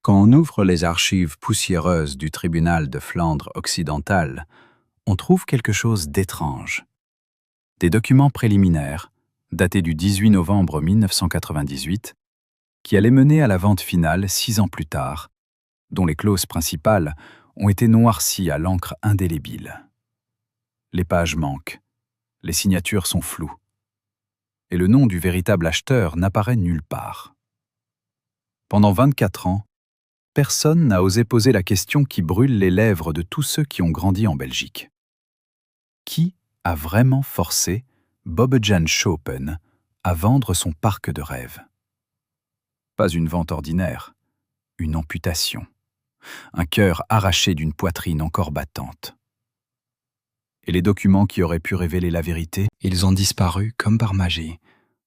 Quand on ouvre les archives poussiéreuses du tribunal de Flandre occidentale, on trouve quelque chose d'étrange. Des documents préliminaires, datés du 18 novembre 1998, qui allaient mener à la vente finale 6 ans plus tard, dont les clauses principales ont été noircies à l'encre indélébile. Les pages manquent, les signatures sont floues, et le nom du véritable acheteur n'apparaît nulle part. Pendant 24 ans, personne n'a osé poser la question qui brûle les lèvres de tous ceux qui ont grandi en Belgique. Qui a vraiment forcé Bobbejaan Schopen à vendre son parc de rêve? Pas une vente ordinaire, une amputation, un cœur arraché d'une poitrine encore battante. Et les documents qui auraient pu révéler la vérité, ils ont disparu comme par magie,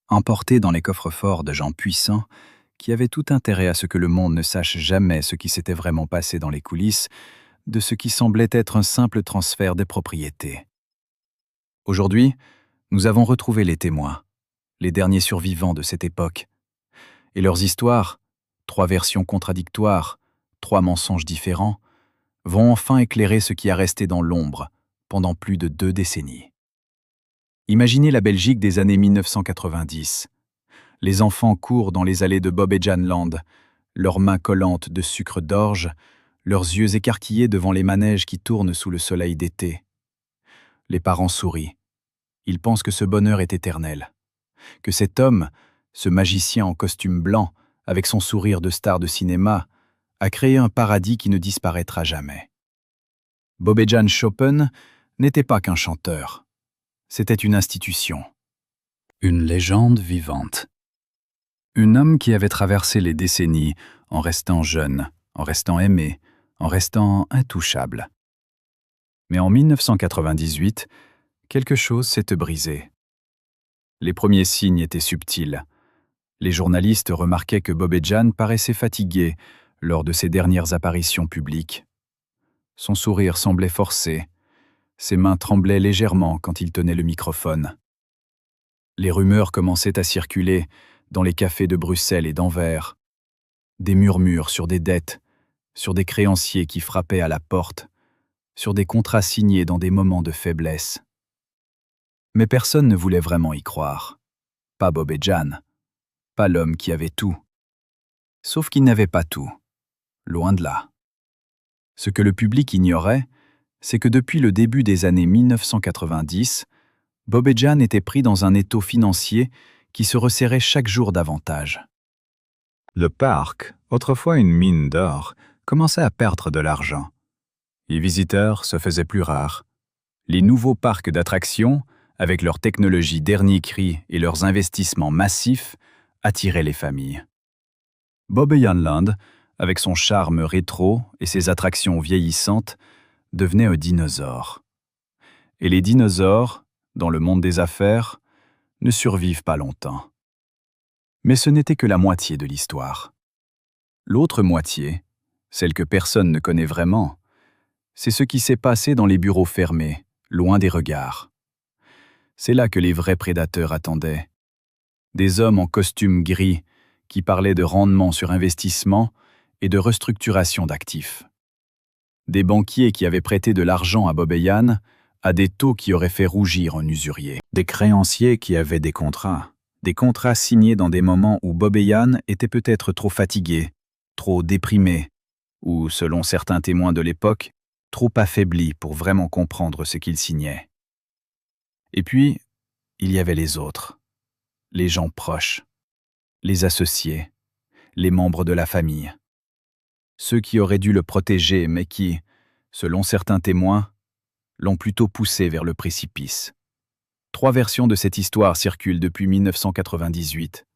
emportés dans les coffres-forts de gens puissants qui avaient tout intérêt à ce que le monde ne sache jamais ce qui s'était vraiment passé dans les coulisses de ce qui semblait être un simple transfert des propriétés. Aujourd'hui, nous avons retrouvé les témoins, les derniers survivants de cette époque. Et leurs histoires, 3 versions contradictoires, 3 mensonges différents, vont enfin éclairer ce qui a resté dans l'ombre pendant plus de 2 décennies. Imaginez la Belgique des années 1990. Les enfants courent dans les allées de Bobbejaanland, leurs mains collantes de sucre d'orge, leurs yeux écarquillés devant les manèges qui tournent sous le soleil d'été. Les parents sourient. Ils pensent que ce bonheur est éternel, que cet homme, ce magicien en costume blanc, avec son sourire de star de cinéma, a créé un paradis qui ne disparaîtra jamais. Bobbejaan Schopen n'était pas qu'un chanteur. C'était une institution. Une légende vivante. Un homme qui avait traversé les décennies en restant jeune, en restant aimé, en restant intouchable. Mais en 1998, quelque chose s'était brisé. Les premiers signes étaient subtils. Les journalistes remarquaient que Bobbejaan paraissait fatigué lors de ses dernières apparitions publiques. Son sourire semblait forcé. Ses mains tremblaient légèrement quand il tenait le microphone. Les rumeurs commençaient à circuler dans les cafés de Bruxelles et d'Anvers. Des murmures sur des dettes, sur des créanciers qui frappaient à la porte, sur des contrats signés dans des moments de faiblesse. Mais personne ne voulait vraiment y croire. Pas Bobbejaan, pas l'homme qui avait tout. Sauf qu'il n'avait pas tout. Loin de là. Ce que le public ignorait, c'est que depuis le début des années 1990, Bobbejaan était pris dans un étau financier qui se resserrait chaque jour davantage. Le parc, autrefois une mine d'or, commençait à perdre de l'argent. Les visiteurs se faisaient plus rares. Les nouveaux parcs d'attractions, avec leur technologie dernier cri et leurs investissements massifs, attiraient les familles. Bobbejaanland, avec son charme rétro et ses attractions vieillissantes, devenait un dinosaure. Et les dinosaures, dans le monde des affaires, ne survivent pas longtemps. Mais ce n'était que la moitié de l'histoire. L'autre moitié, celle que personne ne connaît vraiment, c'est ce qui s'est passé dans les bureaux fermés, loin des regards. C'est là que les vrais prédateurs attendaient. Des hommes en costume gris qui parlaient de rendement sur investissement et de restructuration d'actifs. Des banquiers qui avaient prêté de l'argent à Bobbejaan à des taux qui auraient fait rougir un usurier. Des créanciers qui avaient des contrats signés dans des moments où Bobbejaan était peut-être trop fatigué, trop déprimé, ou, selon certains témoins de l'époque, trop affaibli pour vraiment comprendre ce qu'il signait. Et puis, il y avait les autres, les gens proches, les associés, les membres de la famille. Ceux qui auraient dû le protéger, mais qui, selon certains témoins, l'ont plutôt poussé vers le précipice. 3 versions de cette histoire circulent depuis 1998.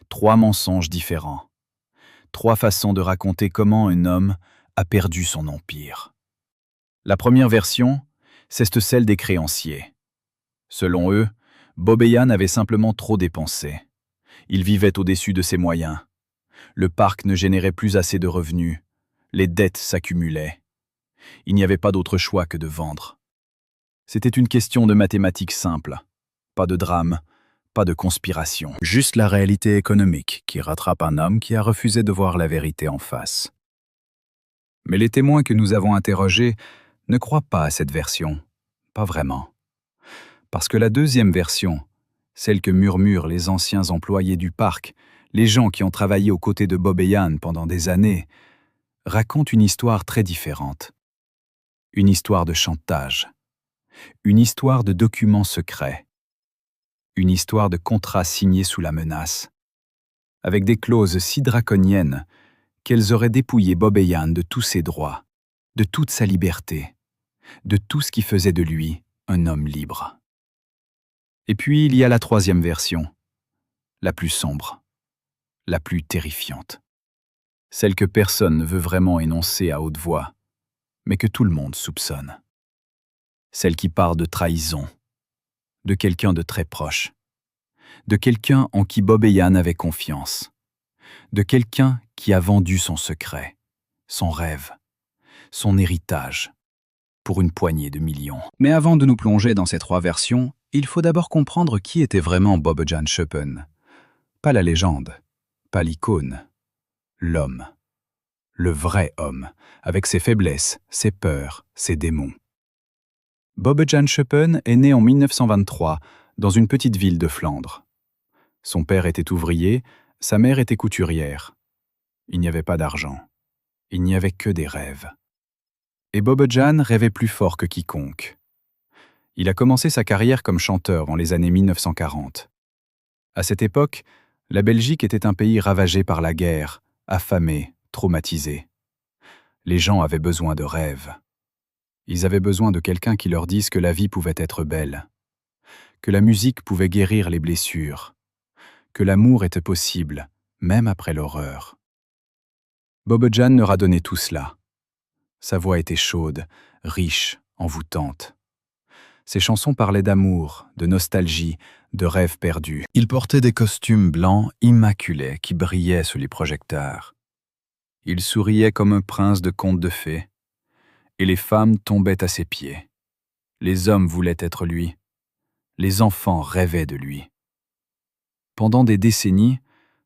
3 mensonges différents. 3 façons de raconter comment un homme a perdu son empire. La première version, c'est celle des créanciers. Selon eux, Bobbejaan avait simplement trop dépensé. Il vivait au-dessus de ses moyens. Le parc ne générait plus assez de revenus. Les dettes s'accumulaient. Il n'y avait pas d'autre choix que de vendre. C'était une question de mathématiques simples. Pas de drame, pas de conspiration. Juste la réalité économique qui rattrape un homme qui a refusé de voir la vérité en face. Mais les témoins que nous avons interrogés ne croient pas à cette version. Pas vraiment. Parce que la deuxième version, celle que murmurent les anciens employés du parc, les gens qui ont travaillé aux côtés de Bob et Jan pendant des années, raconte une histoire très différente. Une histoire de chantage. Une histoire de documents secrets. Une histoire de contrats signés sous la menace. Avec des clauses si draconiennes qu'elles auraient dépouillé Bob et Jan de tous ses droits, de toute sa liberté, de tout ce qui faisait de lui un homme libre. Et puis il y a la troisième version, la plus sombre, la plus terrifiante. Celle que personne ne veut vraiment énoncer à haute voix, mais que tout le monde soupçonne. Celle qui part de trahison, de quelqu'un de très proche, de quelqu'un en qui Bob et Jan avaient confiance, de quelqu'un qui a vendu son secret, son rêve, son héritage, pour une poignée de millions. Mais avant de nous plonger dans ces trois versions, il faut d'abord comprendre qui était vraiment Bob Jan Schöppen. Pas la légende, pas l'icône, l'homme. Le vrai homme, avec ses faiblesses, ses peurs, ses démons. Bob Jan Schöppen est né en 1923 dans une petite ville de Flandre. Son père était ouvrier, sa mère était couturière. Il n'y avait pas d'argent. Il n'y avait que des rêves. Et Bob Jan rêvait plus fort que quiconque. Il a commencé sa carrière comme chanteur dans les années 1940. À cette époque, la Belgique était un pays ravagé par la guerre, affamé, traumatisé. Les gens avaient besoin de rêves. Ils avaient besoin de quelqu'un qui leur dise que la vie pouvait être belle, que la musique pouvait guérir les blessures, que l'amour était possible, même après l'horreur. Bob Jan leur a donné tout cela. Sa voix était chaude, riche, envoûtante. Ses chansons parlaient d'amour, de nostalgie, de rêves perdus. Il portait des costumes blancs immaculés qui brillaient sous les projecteurs. Il souriait comme un prince de conte de fées, et les femmes tombaient à ses pieds. Les hommes voulaient être lui. Les enfants rêvaient de lui. Pendant des décennies,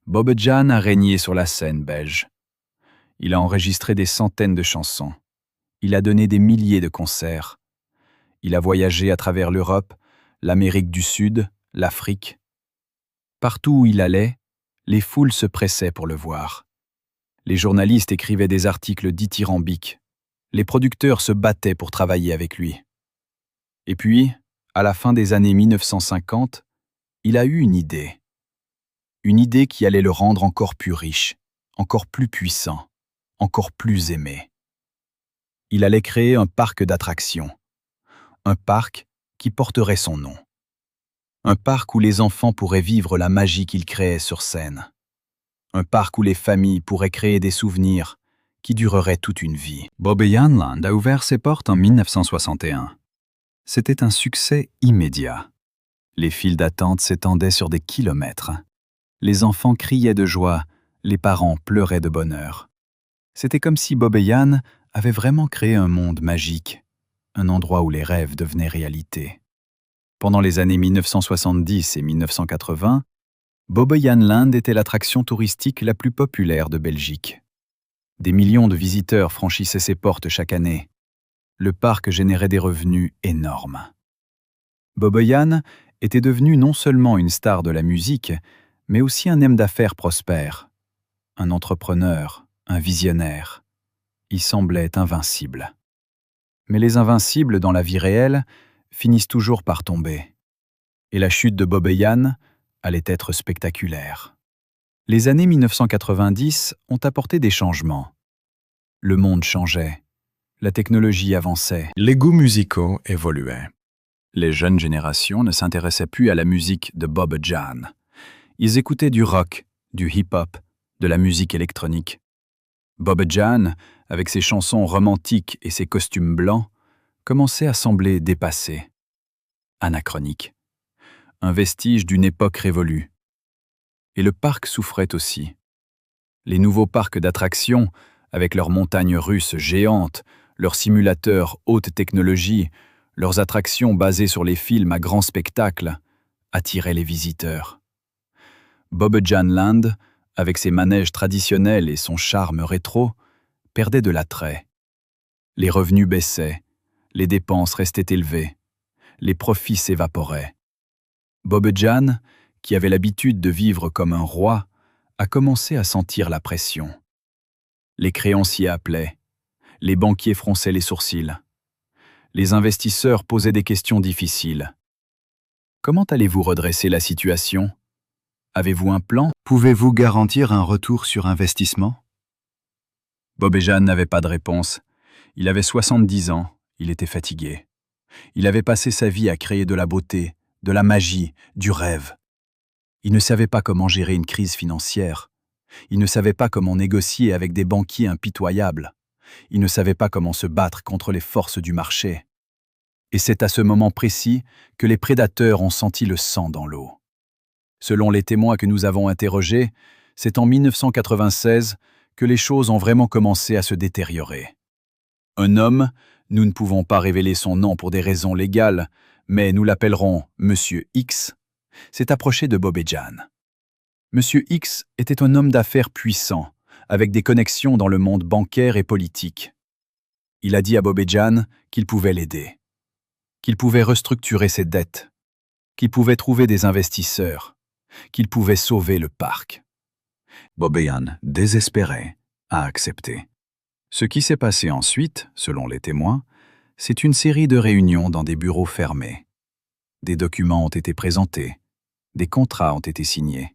Bob Jan a régné sur la scène belge. Il a enregistré des centaines de chansons. Il a donné des milliers de concerts. Il a voyagé à travers l'Europe, l'Amérique du Sud, l'Afrique. Partout où il allait, les foules se pressaient pour le voir. Les journalistes écrivaient des articles dithyrambiques. Les producteurs se battaient pour travailler avec lui. Et puis, à la fin des années 1950, il a eu une idée. Une idée qui allait le rendre encore plus riche, encore plus puissant, encore plus aimé. Il allait créer un parc d'attractions. Un parc qui porterait son nom. Un parc où les enfants pourraient vivre la magie qu'il créait sur scène. Un parc où les familles pourraient créer des souvenirs qui dureraient toute une vie. Bob et Jan Land a ouvert ses portes en 1961. C'était un succès immédiat. Les files d'attente s'étendaient sur des kilomètres. Les enfants criaient de joie, les parents pleuraient de bonheur. C'était comme si Bob et Jan avaient vraiment créé un monde magique, un endroit où les rêves devenaient réalité. Pendant les années 1970 et 1980, Bob et Jan Land était l'attraction touristique la plus populaire de Belgique. Des millions de visiteurs franchissaient ses portes chaque année. Le parc générait des revenus énormes. Bob et Jan était devenu non seulement une star de la musique, mais aussi un homme d'affaires prospère, un entrepreneur, un visionnaire. Il semblait invincible. Mais les invincibles dans la vie réelle finissent toujours par tomber. Et la chute de Bob et Jan allait être spectaculaire. Les années 1990 ont apporté des changements. Le monde changeait, la technologie avançait, les goûts musicaux évoluaient. Les jeunes générations ne s'intéressaient plus à la musique de Bob Jan. Ils écoutaient du rock, du hip-hop, de la musique électronique. Bob Jan, avec ses chansons romantiques et ses costumes blancs, commençait à sembler dépassé, anachronique, un vestige d'une époque révolue. Et le parc souffrait aussi. Les nouveaux parcs d'attractions, avec leurs montagnes russes géantes, leurs simulateurs haute technologie, leurs attractions basées sur les films à grand spectacle, attiraient les visiteurs. Bob Jan Land, avec ses manèges traditionnels et son charme rétro, perdait de l'attrait. Les revenus baissaient, les dépenses restaient élevées, les profits s'évaporaient. Bobejan, qui avait l'habitude de vivre comme un roi, a commencé à sentir la pression. Les créanciers appelaient, les banquiers fronçaient les sourcils. Les investisseurs posaient des questions difficiles. Comment allez-vous redresser la situation? Avez-vous un plan? Pouvez-vous garantir un retour sur investissement? Bobejan n'avait pas de réponse. Il avait 70 ans, il était fatigué. Il avait passé sa vie à créer de la beauté, de la magie, du rêve. Il ne savait pas comment gérer une crise financière. Il ne savait pas comment négocier avec des banquiers impitoyables. Il ne savait pas comment se battre contre les forces du marché. Et c'est à ce moment précis que les prédateurs ont senti le sang dans l'eau. Selon les témoins que nous avons interrogés, c'est en 1996 que les choses ont vraiment commencé à se détériorer. Un homme, nous ne pouvons pas révéler son nom pour des raisons légales, mais nous l'appellerons Monsieur X, s'est approché de Bobejan. Monsieur X était un homme d'affaires puissant, avec des connexions dans le monde bancaire et politique. Il a dit à Bobejan qu'il pouvait l'aider, qu'il pouvait restructurer ses dettes, qu'il pouvait trouver des investisseurs, qu'il pouvait sauver le parc. Bobejan, désespéré, a accepté. Ce qui s'est passé ensuite, selon les témoins, c'est une série de réunions dans des bureaux fermés. Des documents ont été présentés, des contrats ont été signés.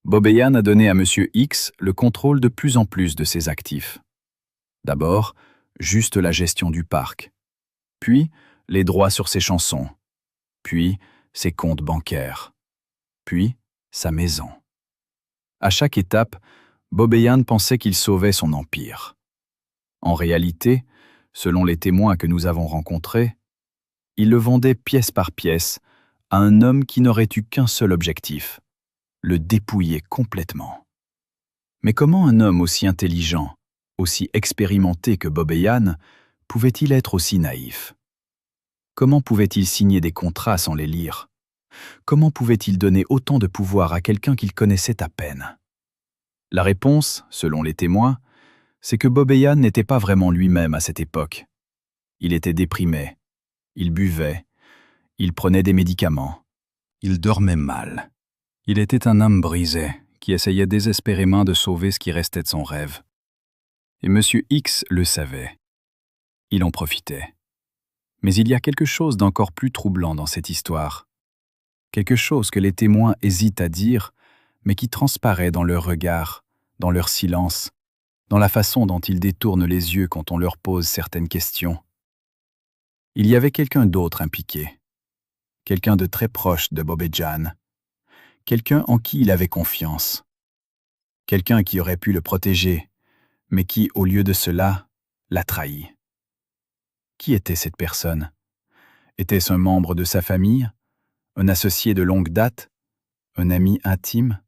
Bobejan a donné à Monsieur X le contrôle de plus en plus de ses actifs. D'abord, juste la gestion du parc, puis les droits sur ses chansons, puis ses comptes bancaires, puis sa maison. À chaque étape, Bobejan pensait qu'il sauvait son empire. En réalité, selon les témoins que nous avons rencontrés, il le vendait pièce par pièce à un homme qui n'aurait eu qu'un seul objectif, le dépouiller complètement. Mais comment un homme aussi intelligent, aussi expérimenté que Bobejan, pouvait-il être aussi naïf? Comment pouvait-il signer des contrats sans les lire? Comment pouvait-il donner autant de pouvoir à quelqu'un qu'il connaissait à peine? La réponse, selon les témoins, c'est que Bobejan n'était pas vraiment lui-même à cette époque. Il était déprimé, il buvait, il prenait des médicaments, il dormait mal. Il était un homme brisé, qui essayait désespérément de sauver ce qui restait de son rêve. Et Monsieur X le savait. Il en profitait. Mais il y a quelque chose d'encore plus troublant dans cette histoire. Quelque chose que les témoins hésitent à dire, mais qui transparaît dans leur regard, dans leur silence, dans la façon dont ils détournent les yeux quand on leur pose certaines questions. Il y avait quelqu'un d'autre impliqué, quelqu'un de très proche de Bobejan, quelqu'un en qui il avait confiance, quelqu'un qui aurait pu le protéger, mais qui, au lieu de cela, l'a trahi. Qui était cette personne? Était-ce un membre de sa famille, un associé de longue date, un ami intime?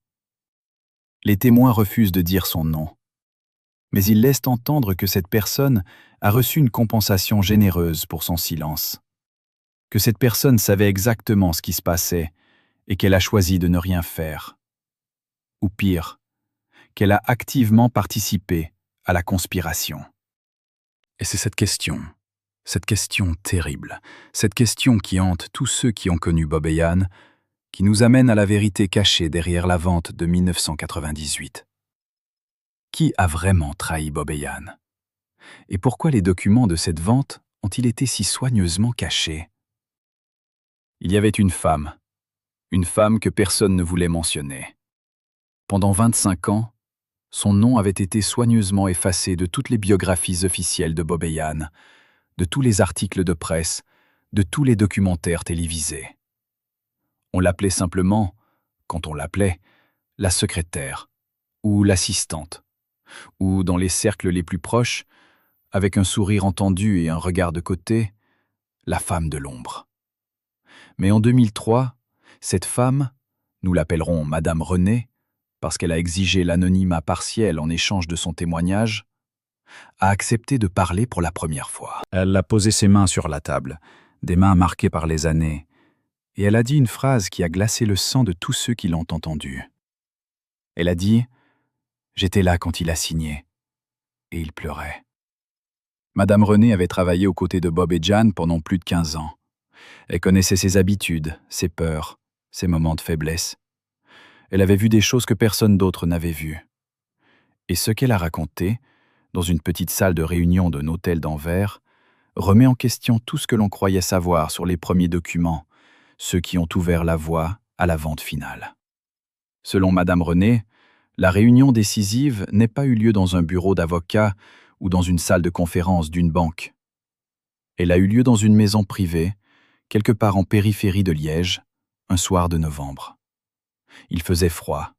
Les témoins refusent de dire son nom. Mais ils laissent entendre que cette personne a reçu une compensation généreuse pour son silence, que cette personne savait exactement ce qui se passait et qu'elle a choisi de ne rien faire. Ou pire, qu'elle a activement participé à la conspiration. Et c'est cette question terrible, cette question qui hante tous ceux qui ont connu Bobejan, qui nous amène à la vérité cachée derrière la vente de 1998. Qui a vraiment trahi Bobejan? Et pourquoi les documents de cette vente ont-ils été si soigneusement cachés? Il y avait une femme que personne ne voulait mentionner. Pendant 25 ans, son nom avait été soigneusement effacé de toutes les biographies officielles de Bobejan, de tous les articles de presse, de tous les documentaires télévisés. On l'appelait simplement, quand on l'appelait, la secrétaire ou l'assistante, ou dans les cercles les plus proches, avec un sourire entendu et un regard de côté, la femme de l'ombre. Mais en 2003, cette femme, nous l'appellerons Madame René, parce qu'elle a exigé l'anonymat partiel en échange de son témoignage, a accepté de parler pour la première fois. Elle a posé ses mains sur la table, des mains marquées par les années, et elle a dit une phrase qui a glacé le sang de tous ceux qui l'ont entendue. Elle a dit « J'étais là quand il a signé », et il pleurait. Madame René avait travaillé aux côtés de Bob et Jan pendant plus de 15 ans. Elle connaissait ses habitudes, ses peurs, ses moments de faiblesse. Elle avait vu des choses que personne d'autre n'avait vues. Et ce qu'elle a raconté, dans une petite salle de réunion d'un hôtel d'Anvers, remet en question tout ce que l'on croyait savoir sur les premiers documents, ceux qui ont ouvert la voie à la vente finale. Selon Madame René, la réunion décisive n'ait pas eu lieu dans un bureau d'avocat ou dans une salle de conférence d'une banque. Elle a eu lieu dans une maison privée, quelque part en périphérie de Liège, un soir de novembre. Il faisait froid,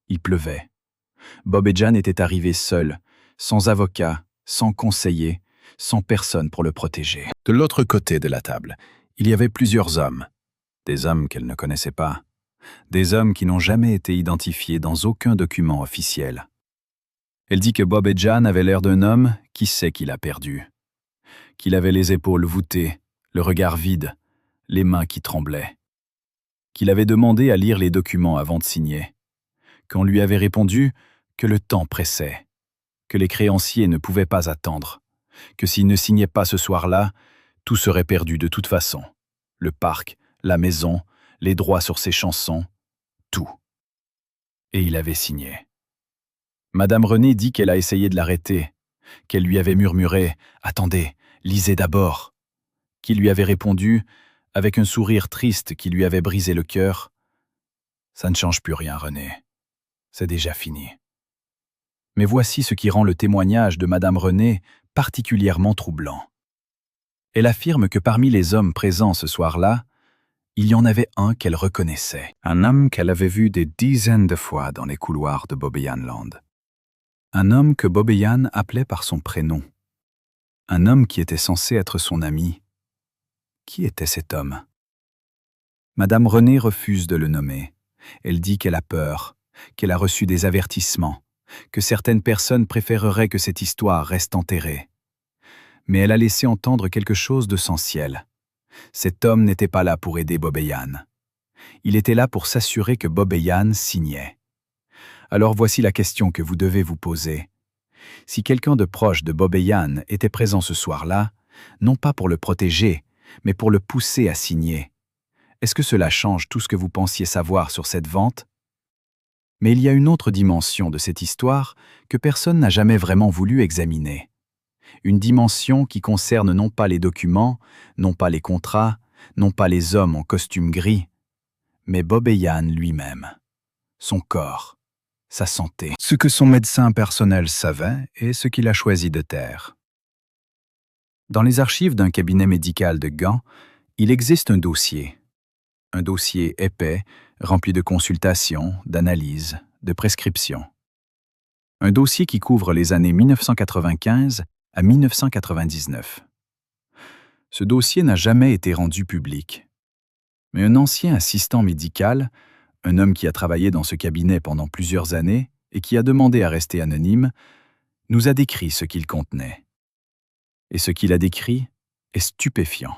il pleuvait. Bob et Jan étaient arrivés seuls, sans avocat, sans conseiller, sans personne pour le protéger. De l'autre côté de la table, il y avait plusieurs hommes. Des hommes qu'elle ne connaissait pas. Des hommes qui n'ont jamais été identifiés dans aucun document officiel. Elle dit que Bob et Jan avaient l'air d'un homme qui sait qu'il a perdu. Qu'il avait les épaules voûtées, le regard vide, les mains qui tremblaient. Qu'il avait demandé à lire les documents avant de signer. Qu'on lui avait répondu que le temps pressait, que les créanciers ne pouvaient pas attendre, que s'il ne signait pas ce soir-là, tout serait perdu de toute façon. Le parc, la maison, les droits sur ses chansons, tout. Et il avait signé. Madame René dit qu'elle a essayé de l'arrêter, qu'elle lui avait murmuré « Attendez, lisez d'abord », qu'il lui avait répondu, avec un sourire triste qui lui avait brisé le cœur, « Ça ne change plus rien, René. C'est déjà fini. » Mais voici ce qui rend le témoignage de Madame René particulièrement troublant. Elle affirme que parmi les hommes présents ce soir-là, il y en avait un qu'elle reconnaissait, un homme qu'elle avait vu des dizaines de fois dans les couloirs de Bobbejaanland. Un homme que Bobbejaan appelait par son prénom. Un homme qui était censé être son ami. Qui était cet homme? Madame René refuse de le nommer. Elle dit qu'elle a peur, qu'elle a reçu des avertissements, que certaines personnes préféreraient que cette histoire reste enterrée. Mais elle a laissé entendre quelque chose d'essentiel. Cet homme n'était pas là pour aider Bobbejaan. Il était là pour s'assurer que Bobbejaan signait. Alors voici la question que vous devez vous poser. Si quelqu'un de proche de Bobbejaan était présent ce soir-là, non pas pour le protéger, mais pour le pousser à signer, est-ce que cela change tout ce que vous pensiez savoir sur cette vente? Mais il y a une autre dimension de cette histoire que personne n'a jamais vraiment voulu examiner. Une dimension qui concerne non pas les documents, non pas les contrats, non pas les hommes en costume gris, mais Bobbejaan lui-même, son corps, sa santé, ce que son médecin personnel savait et ce qu'il a choisi de taire. Dans les archives d'un cabinet médical de Gand, il existe un dossier épais, rempli de consultations, d'analyses, de prescriptions. Un dossier qui couvre les années 1995 à 1999. Ce dossier n'a jamais été rendu public. Mais un ancien assistant médical, un homme qui a travaillé dans ce cabinet pendant plusieurs années et qui a demandé à rester anonyme, nous a décrit ce qu'il contenait. Et ce qu'il a décrit est stupéfiant.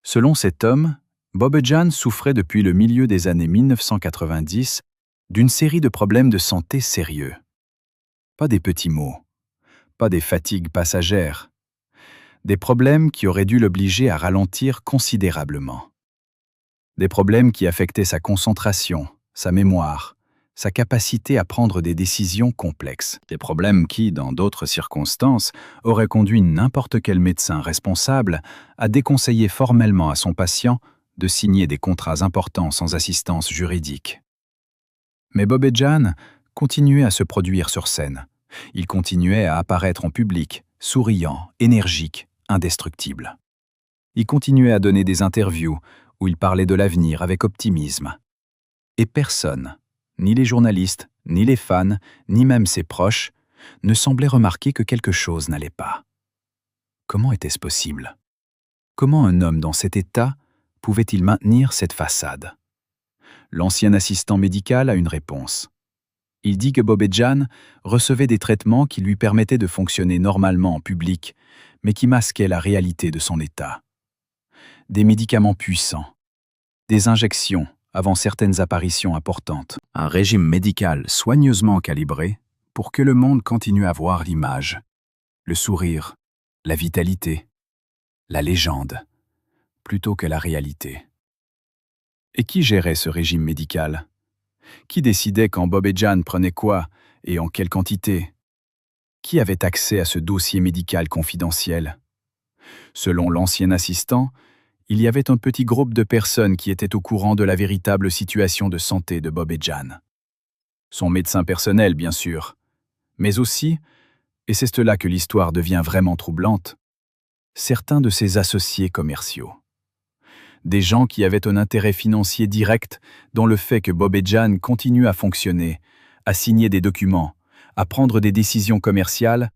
Selon cet homme, Bobbejaan souffrait depuis le milieu des années 1990 d'une série de problèmes de santé sérieux. Pas des petits maux, pas des fatigues passagères, des problèmes qui auraient dû l'obliger à ralentir considérablement. Des problèmes qui affectaient sa concentration, sa mémoire, sa capacité à prendre des décisions complexes. Des problèmes qui, dans d'autres circonstances, auraient conduit n'importe quel médecin responsable à déconseiller formellement à son patient de signer des contrats importants sans assistance juridique. Mais Bobbejaan continuait à se produire sur scène. Il continuait à apparaître en public, souriant, énergique, indestructible. Il continuait à donner des interviews où il parlait de l'avenir avec optimisme. Et personne, ni les journalistes, ni les fans, ni même ses proches, ne semblait remarquer que quelque chose n'allait pas. Comment était-ce possible? Comment un homme dans cet état pouvait-il maintenir cette façade? L'ancien assistant médical a une réponse. Il dit que Bobbejaan recevait des traitements qui lui permettaient de fonctionner normalement en public, mais qui masquaient la réalité de son état. Des médicaments puissants, des injections avant certaines apparitions importantes, un régime médical soigneusement calibré pour que le monde continue à voir l'image, le sourire, la vitalité, la légende, plutôt que la réalité. Et qui gérait ce régime médical? Qui décidait quand Bob et Jan prenaient quoi et en quelle quantité? Qui avait accès à ce dossier médical confidentiel? Selon l'ancien assistant, il y avait un petit groupe de personnes qui étaient au courant de la véritable situation de santé de Bob et Jan. Son médecin personnel, bien sûr, mais aussi, et c'est là que l'histoire devient vraiment troublante, certains de ses associés commerciaux. Des gens qui avaient un intérêt financier direct dans le fait que Bob et Jan continuent à fonctionner, à signer des documents, à prendre des décisions commerciales,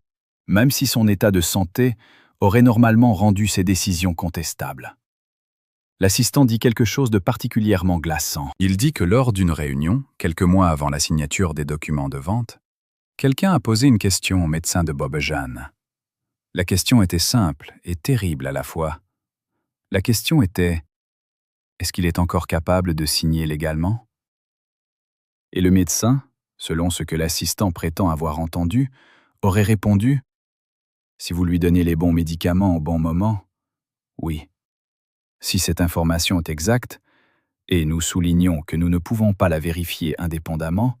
même si son état de santé aurait normalement rendu ces décisions contestables. L'assistant dit quelque chose de particulièrement glaçant. Il dit que lors d'une réunion, quelques mois avant la signature des documents de vente, quelqu'un a posé une question au médecin de Bob et Jan. La question était simple et terrible à la fois. La question était: est-ce qu'il est encore capable de signer légalement? Et le médecin, selon ce que l'assistant prétend avoir entendu, aurait répondu: si vous lui donnez les bons médicaments au bon moment, oui. Si cette information est exacte, et nous soulignons que nous ne pouvons pas la vérifier indépendamment,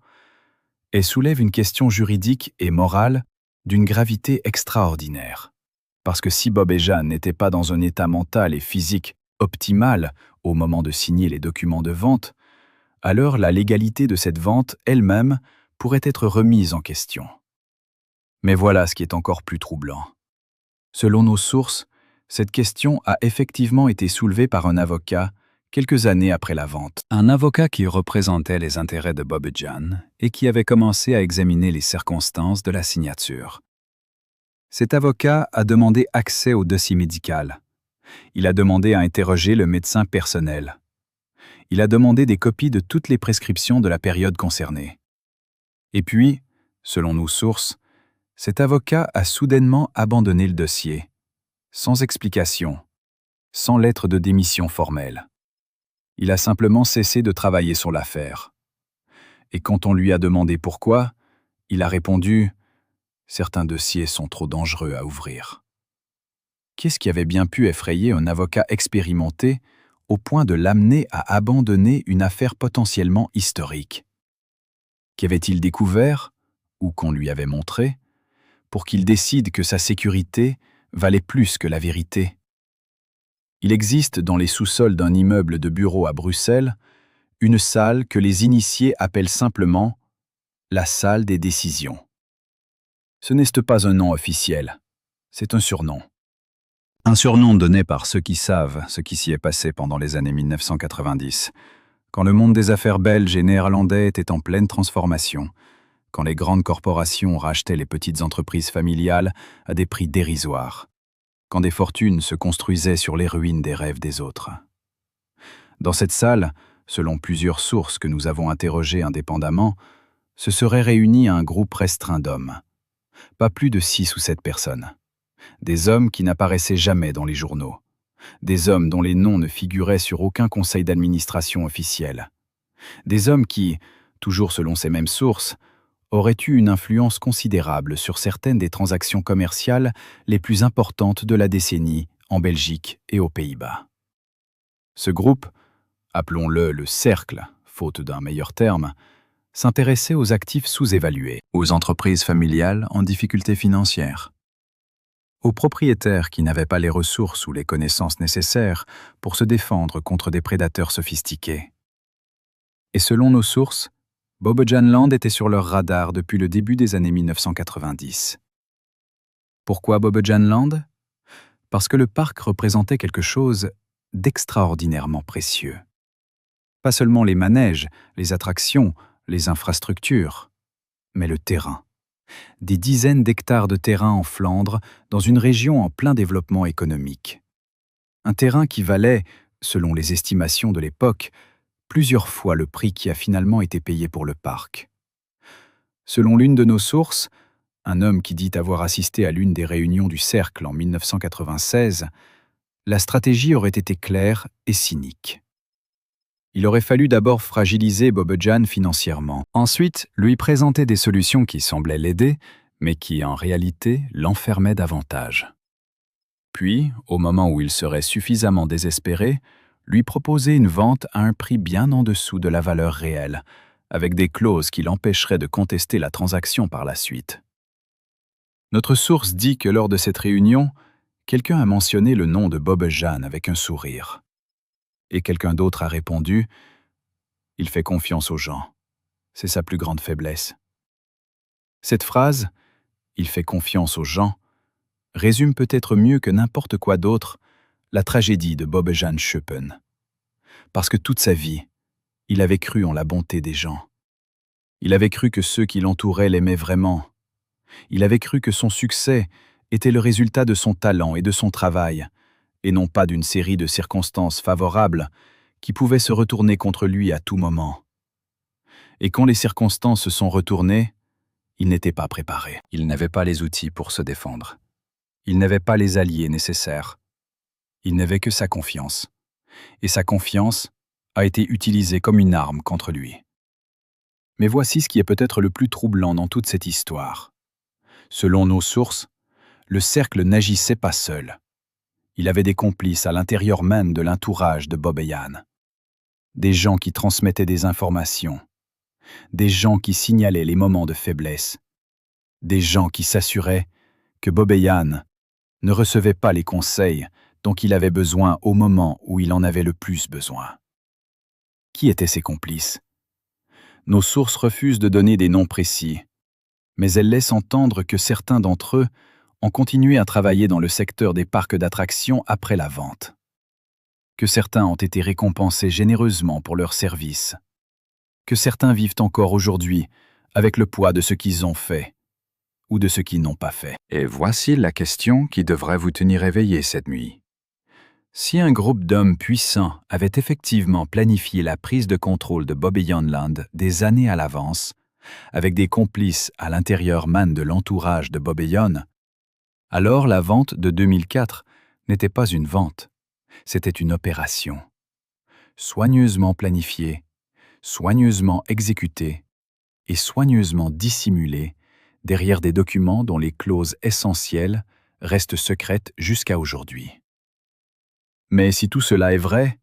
elle soulève une question juridique et morale d'une gravité extraordinaire. Parce que si Bob et Jan n'étaient pas dans un état mental et physique optimal au moment de signer les documents de vente, alors la légalité de cette vente elle-même pourrait être remise en question. Mais voilà ce qui est encore plus troublant. Selon nos sources, cette question a effectivement été soulevée par un avocat quelques années après la vente. Un avocat qui représentait les intérêts de Bob et Jan et qui avait commencé à examiner les circonstances de la signature. Cet avocat a demandé accès au dossier médical. Il a demandé à interroger le médecin personnel. Il a demandé des copies de toutes les prescriptions de la période concernée. Et puis, selon nos sources, cet avocat a soudainement abandonné le dossier, sans explication, sans lettre de démission formelle. Il a simplement cessé de travailler sur l'affaire. Et quand on lui a demandé pourquoi, il a répondu: « Certains dossiers sont trop dangereux à ouvrir. » Qu'est-ce qui avait bien pu effrayer un avocat expérimenté au point de l'amener à abandonner une affaire potentiellement historique? Qu'avait-il découvert, ou qu'on lui avait montré, pour qu'il décide que sa sécurité valait plus que la vérité? Il existe dans les sous-sols d'un immeuble de bureaux à Bruxelles une salle que les initiés appellent simplement la salle des décisions. Ce n'est pas un nom officiel, c'est un surnom. Un surnom donné par ceux qui savent ce qui s'y est passé pendant les années 1990, quand le monde des affaires belges et néerlandais était en pleine transformation, quand les grandes corporations rachetaient les petites entreprises familiales à des prix dérisoires, quand des fortunes se construisaient sur les ruines des rêves des autres. Dans cette salle, selon plusieurs sources que nous avons interrogées indépendamment, se serait réuni un groupe restreint d'hommes. Pas plus de 6 ou 7 personnes. Des hommes qui n'apparaissaient jamais dans les journaux. Des hommes dont les noms ne figuraient sur aucun conseil d'administration officiel. Des hommes qui, toujours selon ces mêmes sources, auraient eu une influence considérable sur certaines des transactions commerciales les plus importantes de la décennie en Belgique et aux Pays-Bas. Ce groupe, appelons-le le cercle, faute d'un meilleur terme, s'intéressait aux actifs sous-évalués, aux entreprises familiales en difficulté financière, aux propriétaires qui n'avaient pas les ressources ou les connaissances nécessaires pour se défendre contre des prédateurs sophistiqués. Et selon nos sources, Bob et Jan Land était sur leur radar depuis le début des années 1990. Pourquoi Bob et Jan Land? Parce que le parc représentait quelque chose d'extraordinairement précieux. Pas seulement les manèges, les attractions, les infrastructures, mais le terrain. Des dizaines d'hectares de terrain en Flandre, dans une région en plein développement économique. Un terrain qui valait, selon les estimations de l'époque, plusieurs fois le prix qui a finalement été payé pour le parc. Selon l'une de nos sources, un homme qui dit avoir assisté à l'une des réunions du Cercle en 1996, la stratégie aurait été claire et cynique. Il aurait fallu d'abord fragiliser Bob et Jan financièrement, ensuite lui présenter des solutions qui semblaient l'aider, mais qui en réalité l'enfermaient davantage. puis, au moment où il serait suffisamment désespéré, lui proposer une vente à un prix bien en dessous de la valeur réelle, avec des clauses qui l'empêcheraient de contester la transaction par la suite. Notre source dit que lors de cette réunion, quelqu'un a mentionné le nom de Bob-Jane avec un sourire. Et quelqu'un d'autre a répondu « Il fait confiance aux gens. C'est sa plus grande faiblesse. » Cette phrase « Il fait confiance aux gens » résume peut-être mieux que n'importe quoi d'autre la tragédie de Bob-Jane Schöpen. Parce que toute sa vie, il avait cru en la bonté des gens. Il avait cru que ceux qui l'entouraient l'aimaient vraiment. Il avait cru que son succès était le résultat de son talent et de son travail, et non pas d'une série de circonstances favorables qui pouvaient se retourner contre lui à tout moment. Et quand les circonstances se sont retournées, il n'était pas préparé. Il n'avait pas les outils pour se défendre. Il n'avait pas les alliés nécessaires. Il n'avait que sa confiance. Et sa confiance a été utilisée comme une arme contre lui. Mais voici ce qui est peut-être le plus troublant dans toute cette histoire. Selon nos sources, le cercle n'agissait pas seul. Il avait des complices à l'intérieur même de l'entourage de Bob-Jane. Des gens qui transmettaient des informations. Des gens qui signalaient les moments de faiblesse. Des gens qui s'assuraient que Bob-Jane ne recevait pas les conseils dont il avait besoin au moment où il en avait le plus besoin. Qui étaient ces complices? Nos sources refusent de donner des noms précis, mais elles laissent entendre que certains d'entre eux ont continué à travailler dans le secteur des parcs d'attractions après la vente. Que certains ont été récompensés généreusement pour leurs services. Que certains vivent encore aujourd'hui avec le poids de ce qu'ils ont fait ou de ce qu'ils n'ont pas fait. Et voici la question qui devrait vous tenir éveillé cette nuit. Si un groupe d'hommes puissants avait effectivement planifié la prise de contrôle de Bobbejaanland Land des années à l'avance, avec des complices à l'intérieur même de l'entourage de Bob-Jane, alors la vente de 2004 n'était pas une vente, c'était une opération. Soigneusement planifiée, soigneusement exécutée et soigneusement dissimulée derrière des documents dont les clauses essentielles restent secrètes jusqu'à aujourd'hui. Mais si tout cela est vrai,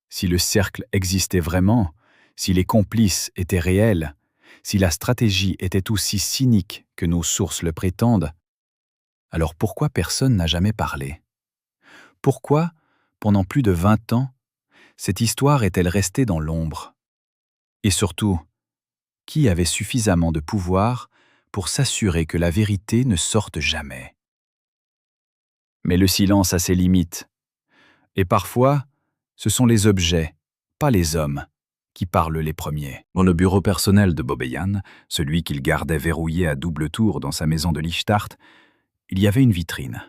si le cercle existait vraiment, si les complices étaient réels, si la stratégie était aussi cynique que nos sources le prétendent, alors pourquoi personne n'a jamais parlé? Pourquoi, pendant plus de 20 ans, cette histoire est-elle restée dans l'ombre? Et surtout, qui avait suffisamment de pouvoir pour s'assurer que la vérité ne sorte jamais? Mais le silence a ses limites. Et parfois, ce sont les objets, pas les hommes, qui parlent les premiers. Dans le bureau personnel de Bob-Jane, celui qu'il gardait verrouillé à double tour dans sa maison de Lichtart, il y avait une vitrine.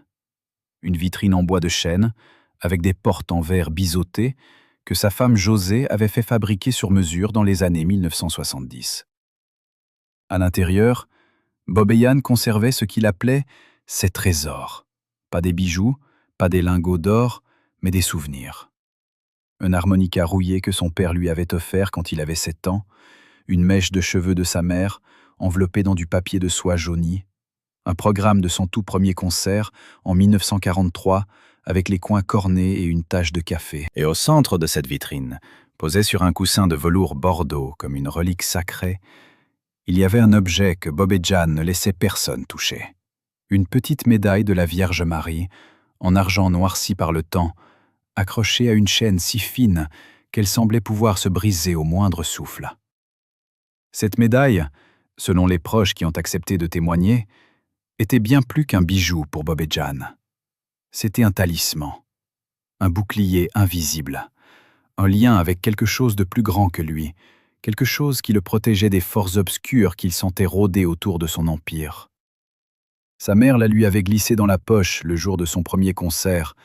Une vitrine en bois de chêne, avec des portes en verre biseauté, que sa femme Josée avait fait fabriquer sur mesure dans les années 1970. À l'intérieur, Bob-Jane conservait ce qu'il appelait ses trésors. Pas des bijoux, pas des lingots d'or, mais des souvenirs. Un harmonica rouillé que son père lui avait offert quand il avait 7 ans, une mèche de cheveux de sa mère, enveloppée dans du papier de soie jaunie, un programme de son tout premier concert en 1943 avec les coins cornés et une tache de café. Et au centre de cette vitrine, posé sur un coussin de velours bordeaux comme une relique sacrée, il y avait un objet que Bob-Jane ne laissait personne toucher. Une petite médaille de la Vierge Marie, en argent noirci par le temps, accrochée à une chaîne si fine qu'elle semblait pouvoir se briser au moindre souffle. Cette médaille, selon les proches qui ont accepté de témoigner, était bien plus qu'un bijou pour Bob-Jane. C'était un talisman, un bouclier invisible, un lien avec quelque chose de plus grand que lui, quelque chose qui le protégeait des forces obscures qu'il sentait rôder autour de son empire. Sa mère la lui avait glissé dans la poche le jour de son premier concert,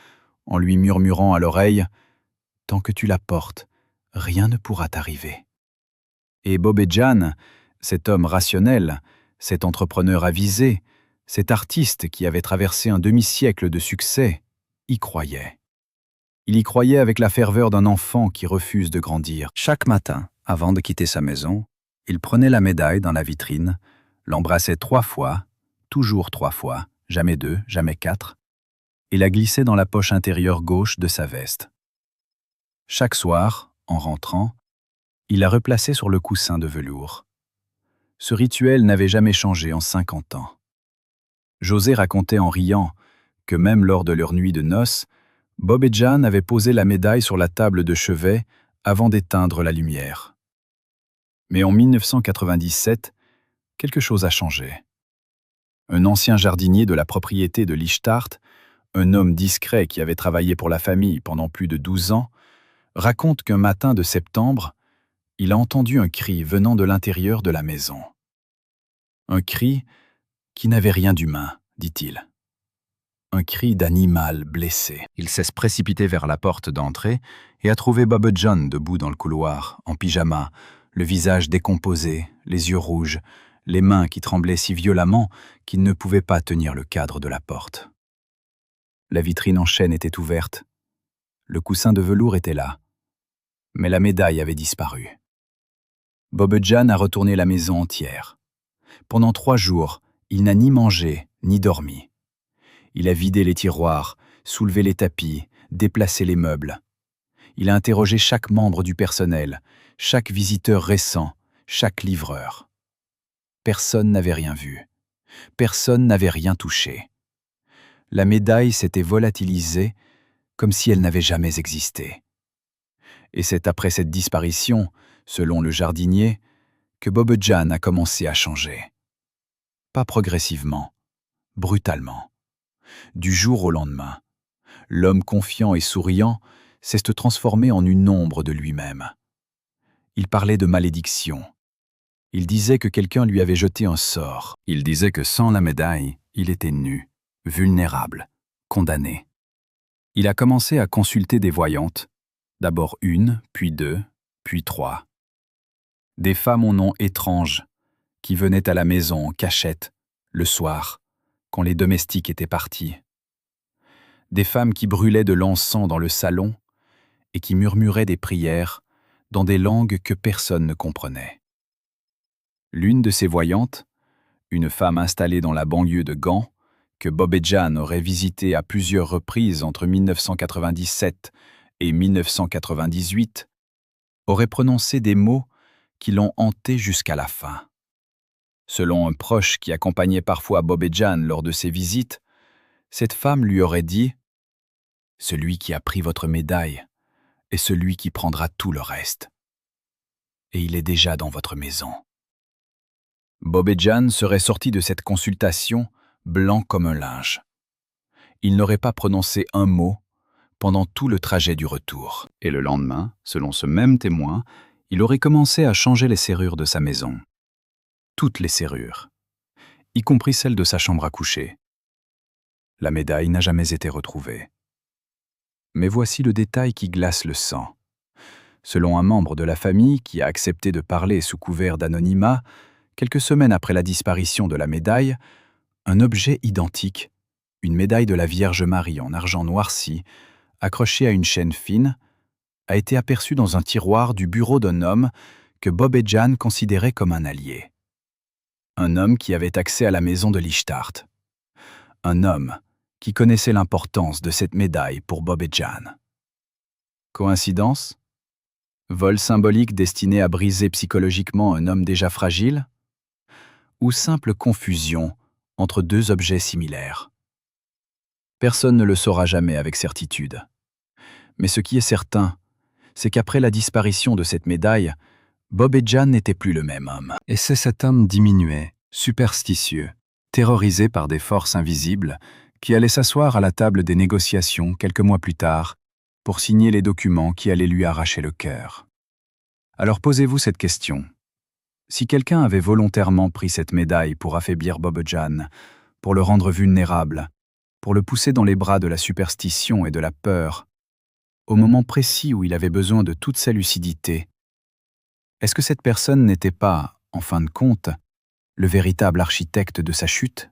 en lui murmurant à l'oreille « Tant que tu la portes, rien ne pourra t'arriver. » Et Bob-Jane, cet homme rationnel, cet entrepreneur avisé, cet artiste qui avait traversé un demi-siècle de succès, y croyait. Il y croyait avec la ferveur d'un enfant qui refuse de grandir. Chaque matin, avant de quitter sa maison, il prenait la médaille dans la vitrine, l'embrassait 3 fois, toujours 3 fois, jamais 2, jamais 4, et la glissait dans la poche intérieure gauche de sa veste. Chaque soir, en rentrant, il la replaçait sur le coussin de velours. Ce rituel n'avait jamais changé en 50 ans. José racontait en riant que même lors de leur nuit de noces, Bob et Jan avaient posé la médaille sur la table de chevet avant d'éteindre la lumière. Mais en 1997, quelque chose a changé. Un ancien jardinier de la propriété de Lichtart, un homme discret qui avait travaillé pour la famille pendant plus de 12 ans, raconte qu'un matin de septembre, il a entendu un cri venant de l'intérieur de la maison. Un cri qui n'avait rien d'humain, dit-il. Un cri d'animal blessé. Il s'est précipité vers la porte d'entrée et a trouvé Bob et John debout dans le couloir, en pyjama, le visage décomposé, les yeux rouges, les mains qui tremblaient si violemment qu'ils ne pouvaient pas tenir le cadre de la porte. La vitrine en chêne était ouverte. Le coussin de velours était là. Mais la médaille avait disparu. Bob et Jan a retourné la maison entière. Pendant 3 jours, il n'a ni mangé, ni dormi. Il a vidé les tiroirs, soulevé les tapis, déplacé les meubles. Il a interrogé chaque membre du personnel, chaque visiteur récent, chaque livreur. Personne n'avait rien vu. Personne n'avait rien touché. La médaille s'était volatilisée comme si elle n'avait jamais existé. Et c'est après cette disparition, selon le jardinier, que Bob et Jan a commencé à changer. Pas progressivement, brutalement. Du jour au lendemain, l'homme confiant et souriant s'est transformé en une ombre de lui-même. Il parlait de malédiction. Il disait que quelqu'un lui avait jeté un sort. Il disait que sans la médaille, il était nu, vulnérable, condamné. Il a commencé à consulter des voyantes, d'abord 1, puis 2, puis 3. Des femmes au nom étrange, qui venaient à la maison en cachette, le soir, quand les domestiques étaient partis. Des femmes qui brûlaient de l'encens dans le salon et qui murmuraient des prières dans des langues que personne ne comprenait. L'une de ces voyantes, une femme installée dans la banlieue de Gand, que Bob et Jan auraient visitée à plusieurs reprises entre 1997 et 1998, aurait prononcé des mots qui l'ont hanté jusqu'à la fin. Selon un proche qui accompagnait parfois Bob et Jan lors de ses visites, cette femme lui aurait dit « Celui qui a pris votre médaille est celui qui prendra tout le reste. Et il est déjà dans votre maison. » Bob et Jan seraient sortis de cette consultation blancs comme un linge. Ils n'auraient pas prononcé un mot pendant tout le trajet du retour. Et le lendemain, selon ce même témoin, il aurait commencé à changer les serrures de sa maison. Toutes les serrures, y compris celle de sa chambre à coucher. La médaille n'a jamais été retrouvée. Mais voici le détail qui glace le sang. Selon un membre de la famille qui a accepté de parler sous couvert d'anonymat, quelques semaines après la disparition de la médaille, un objet identique, une médaille de la Vierge Marie en argent noirci, accrochée à une chaîne fine, a été aperçu dans un tiroir du bureau d'un homme que Bob et Jan considéraient comme un allié. Un homme qui avait accès à la maison de Lichtart. Un homme qui connaissait l'importance de cette médaille pour Bob et Jan. Coïncidence ? Vol symbolique destiné à briser psychologiquement un homme déjà fragile ? Ou simple confusion entre 2 objets similaires ? Personne ne le saura jamais avec certitude. Mais ce qui est certain, c'est qu'après la disparition de cette médaille, Bob et Jan n'étaient plus le même homme. Et c'est cet homme diminué, superstitieux, terrorisé par des forces invisibles, qui allait s'asseoir à la table des négociations quelques mois plus tard pour signer les documents qui allaient lui arracher le cœur. Alors posez-vous cette question. Si quelqu'un avait volontairement pris cette médaille pour affaiblir Bob et Jan, pour le rendre vulnérable, pour le pousser dans les bras de la superstition et de la peur, au moment précis où il avait besoin de toute sa lucidité, est-ce que cette personne n'était pas, en fin de compte, le véritable architecte de sa chute ?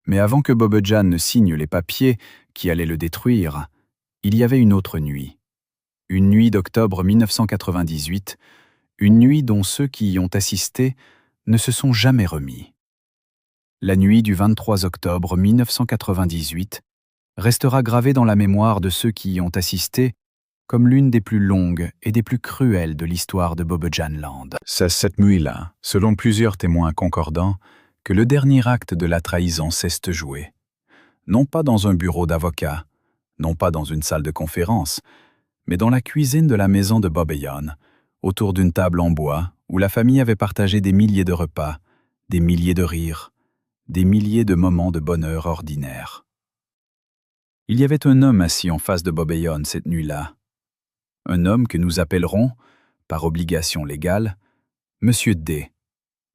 Mais avant que Bob et Jan ne signent les papiers qui allaient le détruire, il y avait une autre nuit. Une nuit d'octobre 1998, une nuit dont ceux qui y ont assisté ne se sont jamais remis. La nuit du 23 octobre 1998, restera gravée dans la mémoire de ceux qui y ont assisté comme l'une des plus longues et des plus cruelles de l'histoire de Bobejanland. C'est cette nuit-là, selon plusieurs témoins concordants, que le dernier acte de la trahison s'est joué. Non pas dans un bureau d'avocat, non pas dans une salle de conférence, mais dans la cuisine de la maison de Bobejan, autour d'une table en bois où la famille avait partagé des milliers de repas, des milliers de rires, des milliers de moments de bonheur ordinaire. Il y avait un homme assis en face de Bobejan cette nuit-là. Un homme que nous appellerons, par obligation légale, Monsieur D,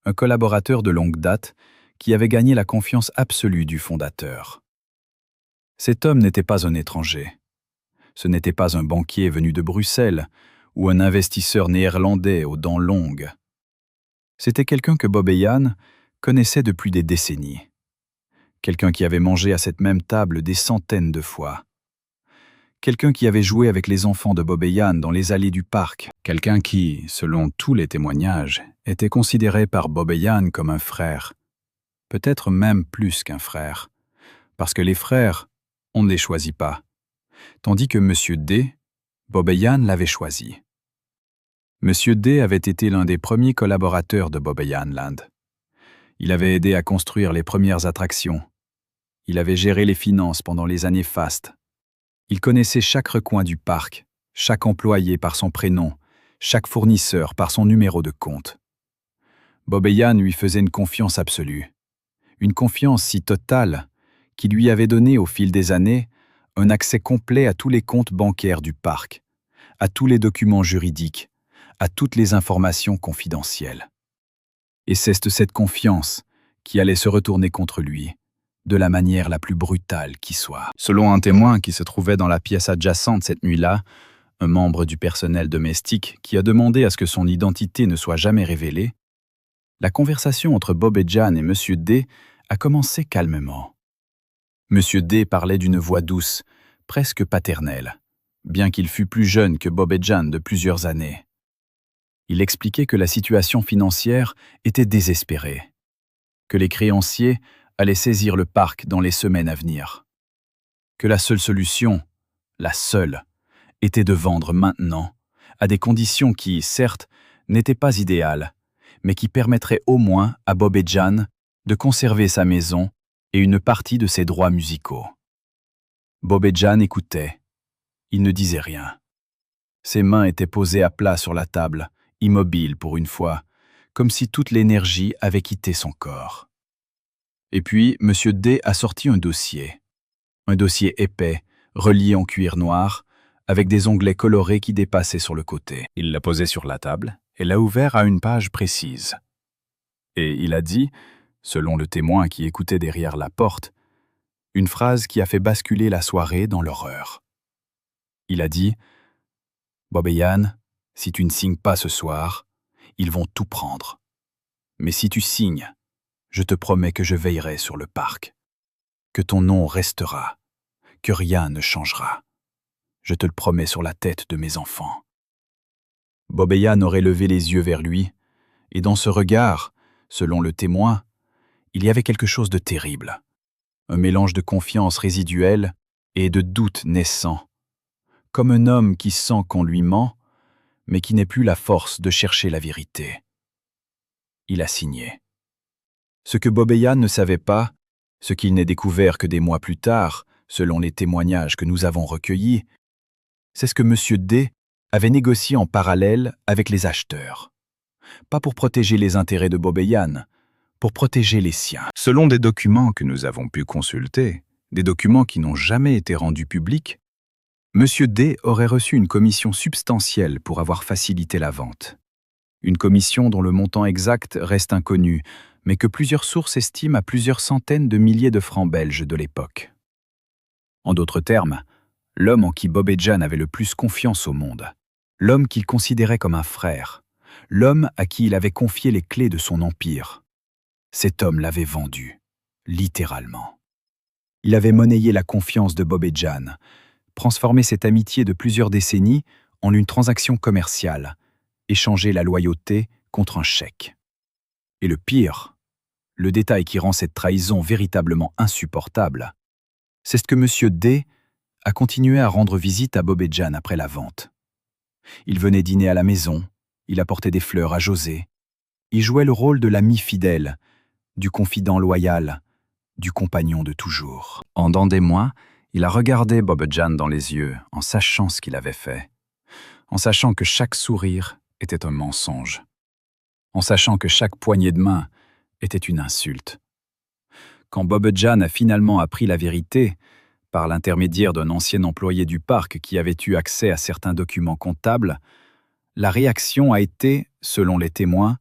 un collaborateur de longue date qui avait gagné la confiance absolue du fondateur. Cet homme n'était pas un étranger. Ce n'était pas un banquier venu de Bruxelles ou un investisseur néerlandais aux dents longues. C'était quelqu'un que Bobejan connaissait depuis des décennies. Quelqu'un qui avait mangé à cette même table des centaines de fois. Quelqu'un qui avait joué avec les enfants de Bobejan dans les allées du parc. Quelqu'un qui, selon tous les témoignages, était considéré par Bobejan comme un frère. Peut-être même plus qu'un frère. Parce que les frères, on ne les choisit pas. Tandis que Monsieur D, Bobejan l'avait choisi. Monsieur D avait été l'un des premiers collaborateurs de Bobejanland. Il avait aidé à construire les premières attractions. Il avait géré les finances pendant les années fastes. Il connaissait chaque recoin du parc, chaque employé par son prénom, chaque fournisseur par son numéro de compte. Bobejan lui faisait une confiance absolue. Une confiance si totale qui lui avait donné au fil des années un accès complet à tous les comptes bancaires du parc, à tous les documents juridiques, à toutes les informations confidentielles. Et c'est cette confiance qui allait se retourner contre lui, de la manière la plus brutale qui soit. Selon un témoin qui se trouvait dans la pièce adjacente cette nuit-là, un membre du personnel domestique qui a demandé à ce que son identité ne soit jamais révélée, la conversation entre Bobejan et Monsieur D a commencé calmement. Monsieur D parlait d'une voix douce, presque paternelle, bien qu'il fût plus jeune que Bobejan de plusieurs années. Il expliquait que la situation financière était désespérée, que les créanciers allaient saisir le parc dans les semaines à venir, que la seule solution, la seule, était de vendre maintenant, à des conditions qui, certes, n'étaient pas idéales, mais qui permettraient au moins à Bobejan de conserver sa maison et une partie de ses droits musicaux. Bobejan écoutait. Il ne disait rien. Ses mains étaient posées à plat sur la table, immobiles pour une fois, comme si toute l'énergie avait quitté son corps. Et puis, Monsieur D a sorti un dossier épais, relié en cuir noir, avec des onglets colorés qui dépassaient sur le côté. Il l'a posé sur la table et l'a ouvert à une page précise. Et il a dit, selon le témoin qui écoutait derrière la porte, une phrase qui a fait basculer la soirée dans l'horreur. Il a dit « Bobejan, si tu ne signes pas ce soir, ils vont tout prendre. Mais si tu signes, je te promets que je veillerai sur le parc, que ton nom restera, que rien ne changera. Je te le promets sur la tête de mes enfants. » Bobejan aurait levé les yeux vers lui, et dans ce regard, selon le témoin, il y avait quelque chose de terrible, un mélange de confiance résiduelle et de doute naissant, comme un homme qui sent qu'on lui ment, mais qui n'ait plus la force de chercher la vérité. Il a signé. Ce que Bobejan ne savait pas, ce qu'il n'est découvert que des mois plus tard, selon les témoignages que nous avons recueillis, c'est ce que Monsieur D avait négocié en parallèle avec les acheteurs. Pas pour protéger les intérêts de Bobejan, pour protéger les siens. Selon des documents que nous avons pu consulter, des documents qui n'ont jamais été rendus publics, Monsieur D aurait reçu une commission substantielle pour avoir facilité la vente. Une commission dont le montant exact reste inconnu, mais que plusieurs sources estiment à plusieurs centaines de milliers de francs belges de l'époque. En d'autres termes, l'homme en qui Bobejan avait le plus confiance au monde, l'homme qu'il considérait comme un frère, l'homme à qui il avait confié les clés de son empire, cet homme l'avait vendu, littéralement. Il avait monnayé la confiance de Bobejan, transformé cette amitié de plusieurs décennies en une transaction commerciale, échangé la loyauté contre un chèque. Et le pire, le détail qui rend cette trahison véritablement insupportable, C'est ce que M. D a continué à rendre visite à Bob et Jan après la vente. Il venait dîner à la maison, il apportait des fleurs à José. Il jouait le rôle de l'ami fidèle, du confident loyal, du compagnon de toujours. Pendant des mois, il a regardé Bob et Jan dans les yeux en sachant ce qu'il avait fait, en sachant que chaque sourire était un mensonge, en sachant que chaque poignée de main était une insulte. Quand Bob et Jan a finalement appris la vérité, par l'intermédiaire d'un ancien employé du parc qui avait eu accès à certains documents comptables, la réaction a été, selon les témoins,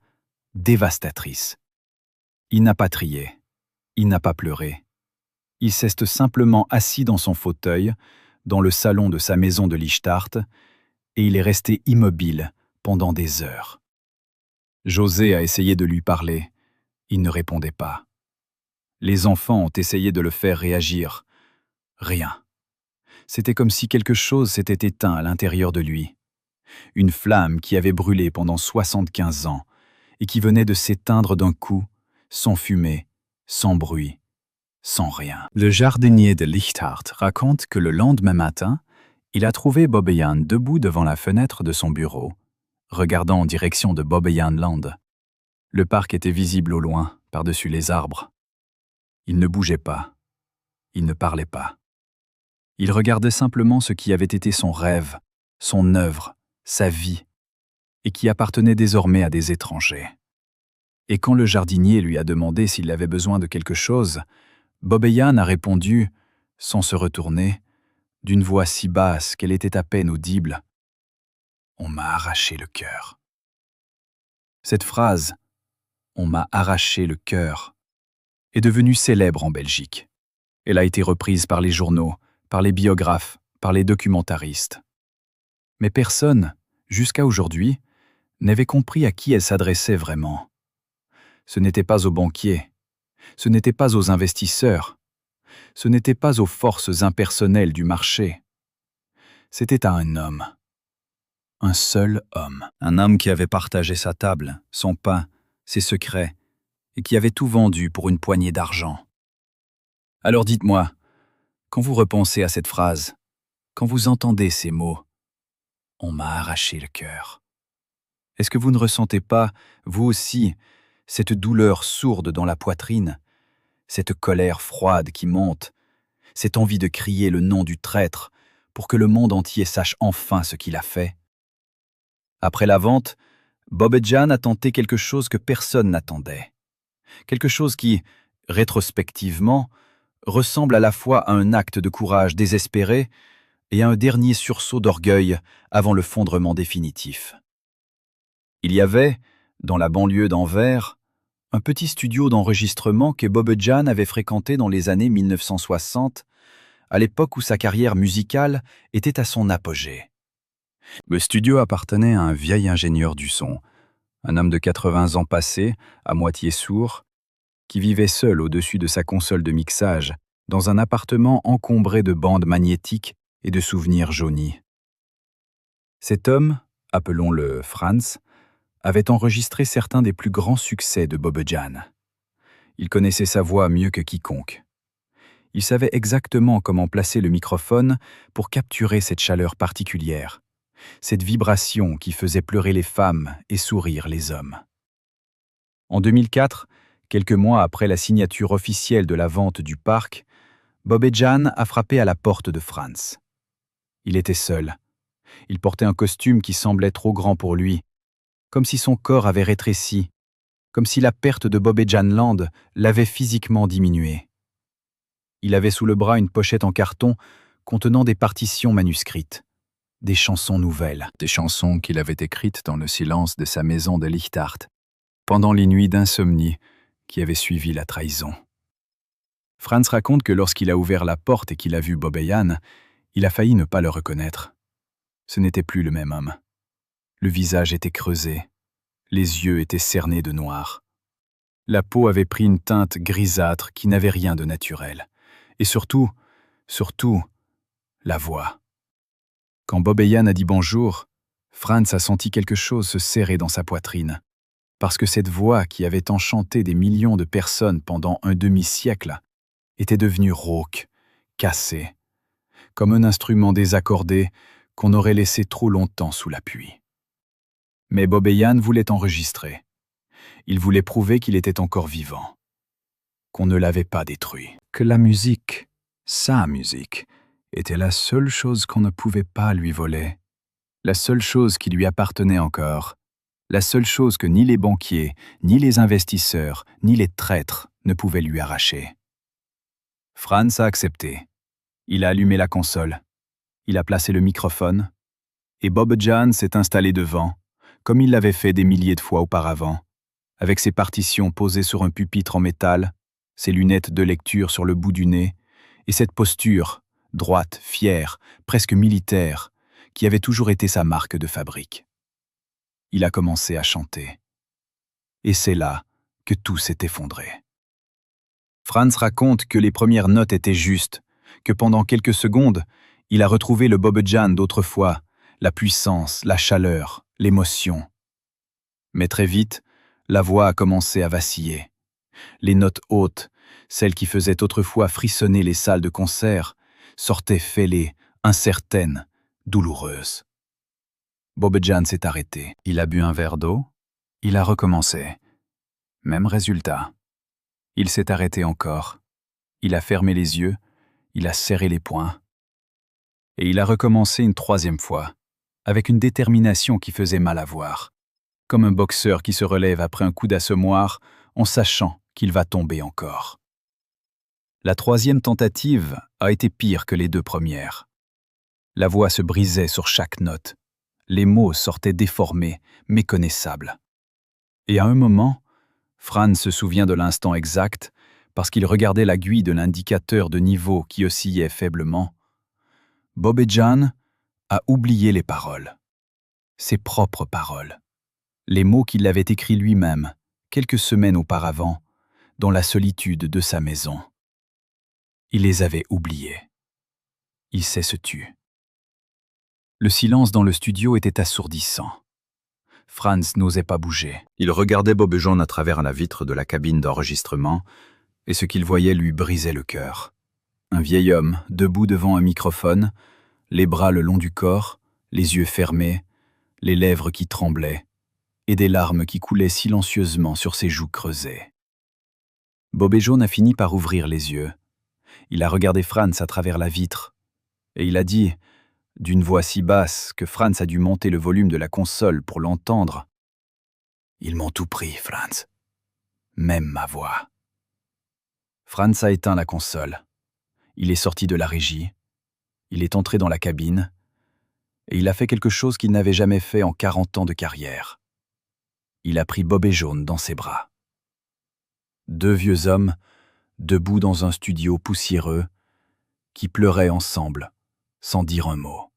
dévastatrice. Il n'a pas trié, il n'a pas pleuré. Il s'est simplement assis dans son fauteuil, dans le salon de sa maison de Lichtart, et il est resté immobile pendant des heures. José a essayé de lui parler, il ne répondait pas. Les enfants ont essayé de le faire réagir. Rien. C'était comme si quelque chose s'était éteint à l'intérieur de lui. Une flamme qui avait brûlé pendant 75 ans et qui venait de s'éteindre d'un coup, sans fumée, sans bruit, sans rien. Le jardinier de Lichtart raconte que le lendemain matin, il a trouvé Bob et Jan debout devant la fenêtre de son bureau, regardant en direction de Bob et Jan Land. Le parc était visible au loin, par-dessus les arbres. Il ne bougeait pas. Il ne parlait pas. Il regardait simplement ce qui avait été son rêve, son œuvre, sa vie, et qui appartenait désormais à des étrangers. Et quand le jardinier lui a demandé s'il avait besoin de quelque chose, Bob et Jan a répondu, sans se retourner, d'une voix si basse qu'elle était à peine audible. « On m'a arraché le cœur. » Cette phrase, « On m'a arraché le cœur », est devenue célèbre en Belgique. Elle a été reprise par les journaux, par les biographes, par les documentaristes. Mais personne, jusqu'à aujourd'hui, n'avait compris à qui elle s'adressait vraiment. Ce n'était pas aux banquiers, ce n'était pas aux investisseurs, ce n'était pas aux forces impersonnelles du marché. C'était à un homme. Un seul homme. Un homme qui avait partagé sa table, son pain, ses secrets, et qui avait tout vendu pour une poignée d'argent. Alors dites-moi, quand vous repensez à cette phrase, quand vous entendez ces mots, « On m'a arraché le cœur », est-ce que vous ne ressentez pas, vous aussi, cette douleur sourde dans la poitrine, cette colère froide qui monte, cette envie de crier le nom du traître pour que le monde entier sache enfin ce qu'il a fait? Après la vente, Bob et Jan a tenté quelque chose que personne n'attendait. Quelque chose qui, rétrospectivement, ressemble à la fois à un acte de courage désespéré et à un dernier sursaut d'orgueil avant le fondrement définitif. Il y avait, dans la banlieue d'Anvers, un petit studio d'enregistrement que Bob et Jan avait fréquenté dans les années 1960, à l'époque où sa carrière musicale était à son apogée. Le studio appartenait à un vieil ingénieur du son, un homme de 80 ans passés, à moitié sourd, qui vivait seul au-dessus de sa console de mixage, dans un appartement encombré de bandes magnétiques et de souvenirs jaunis. Cet homme, appelons-le Franz, avait enregistré certains des plus grands succès de Bob et Jan. Il connaissait sa voix mieux que quiconque. Il savait exactement comment placer le microphone pour capturer cette chaleur particulière, cette vibration qui faisait pleurer les femmes et sourire les hommes. En 2004, quelques mois après la signature officielle de la vente du parc, Bob et Jan a frappé à la porte de Franz. Il était seul. Il portait un costume qui semblait trop grand pour lui, comme si son corps avait rétréci, comme si la perte de Bob et Jan Land l'avait physiquement diminué. Il avait sous le bras une pochette en carton contenant des partitions manuscrites, des chansons nouvelles, des chansons qu'il avait écrites dans le silence de sa maison de Lichtart, pendant les nuits d'insomnie qui avaient suivi la trahison. Franz raconte que lorsqu'il a ouvert la porte et qu'il a vu Bob et Jan, il a failli ne pas le reconnaître. Ce n'était plus le même homme. Le visage était creusé, les yeux étaient cernés de noir. La peau avait pris une teinte grisâtre qui n'avait rien de naturel. Et surtout, la voix. Quand Bob et Jan a dit bonjour, Franz a senti quelque chose se serrer dans sa poitrine, parce que cette voix qui avait enchanté des millions de personnes pendant un demi-siècle était devenue rauque, cassé, comme un instrument désaccordé qu'on aurait laissé trop longtemps sous la pluie. Mais Bob et Yann voulaient enregistrer. Ils voulaient prouver qu'il était encore vivant, qu'on ne l'avait pas détruit, que la musique, sa musique, était la seule chose qu'on ne pouvait pas lui voler, la seule chose qui lui appartenait encore, la seule chose que ni les banquiers, ni les investisseurs, ni les traîtres ne pouvaient lui arracher. Franz a accepté. Il a allumé la console. Il a placé le microphone. Et Bob Jan s'est installé devant, comme il l'avait fait des milliers de fois auparavant, avec ses partitions posées sur un pupitre en métal, ses lunettes de lecture sur le bout du nez, et cette posture, droite, fière, presque militaire, qui avait toujours été sa marque de fabrique. Il a commencé à chanter. Et c'est là que tout s'est effondré. Franz raconte que les premières notes étaient justes, que pendant quelques secondes, il a retrouvé le Bob Jan d'autrefois, la puissance, la chaleur, l'émotion. Mais très vite, la voix a commencé à vaciller. Les notes hautes, celles qui faisaient autrefois frissonner les salles de concert, sortaient fêlées, incertaines, douloureuses. Bob Jan s'est arrêté. Il a bu un verre d'eau. Il a recommencé. Même résultat. Il s'est arrêté encore. Il a fermé les yeux. Il a serré les poings. Et il a recommencé une troisième fois, avec une détermination qui faisait mal à voir, comme un boxeur qui se relève après un coup d'assommoir en sachant qu'il va tomber encore. La troisième tentative a été pire que les deux premières. La voix se brisait sur chaque note. Les mots sortaient déformés, méconnaissables. Et à un moment, Franz se souvient de l'instant exact parce qu'il regardait l'aiguille de l'indicateur de niveau qui oscillait faiblement. Bob Jan a oublié les paroles. Ses propres paroles. Les mots qu'il avait écrits lui-même, quelques semaines auparavant, dans la solitude de sa maison. Il les avait oubliés. Il se tut. Le silence dans le studio était assourdissant. Franz n'osait pas bouger. Il regardait Bob Jan à travers la vitre de la cabine d'enregistrement, et ce qu'il voyait lui brisait le cœur. Un vieil homme, debout devant un microphone, les bras le long du corps, les yeux fermés, les lèvres qui tremblaient, et des larmes qui coulaient silencieusement sur ses joues creusées. Bob Jan a fini par ouvrir les yeux. Il a regardé Franz à travers la vitre, et il a dit, d'une voix si basse que Franz a dû monter le volume de la console pour l'entendre. « Ils m'ont tout pris, Franz. Même ma voix. » Franz a éteint la console. Il est sorti de la régie. Il est entré dans la cabine. Et il a fait quelque chose qu'il n'avait jamais fait en 40 ans de carrière. Il a pris Bob Jan dans ses bras. Deux vieux hommes, debout dans un studio poussiéreux, qui pleuraient ensemble, sans dire un mot.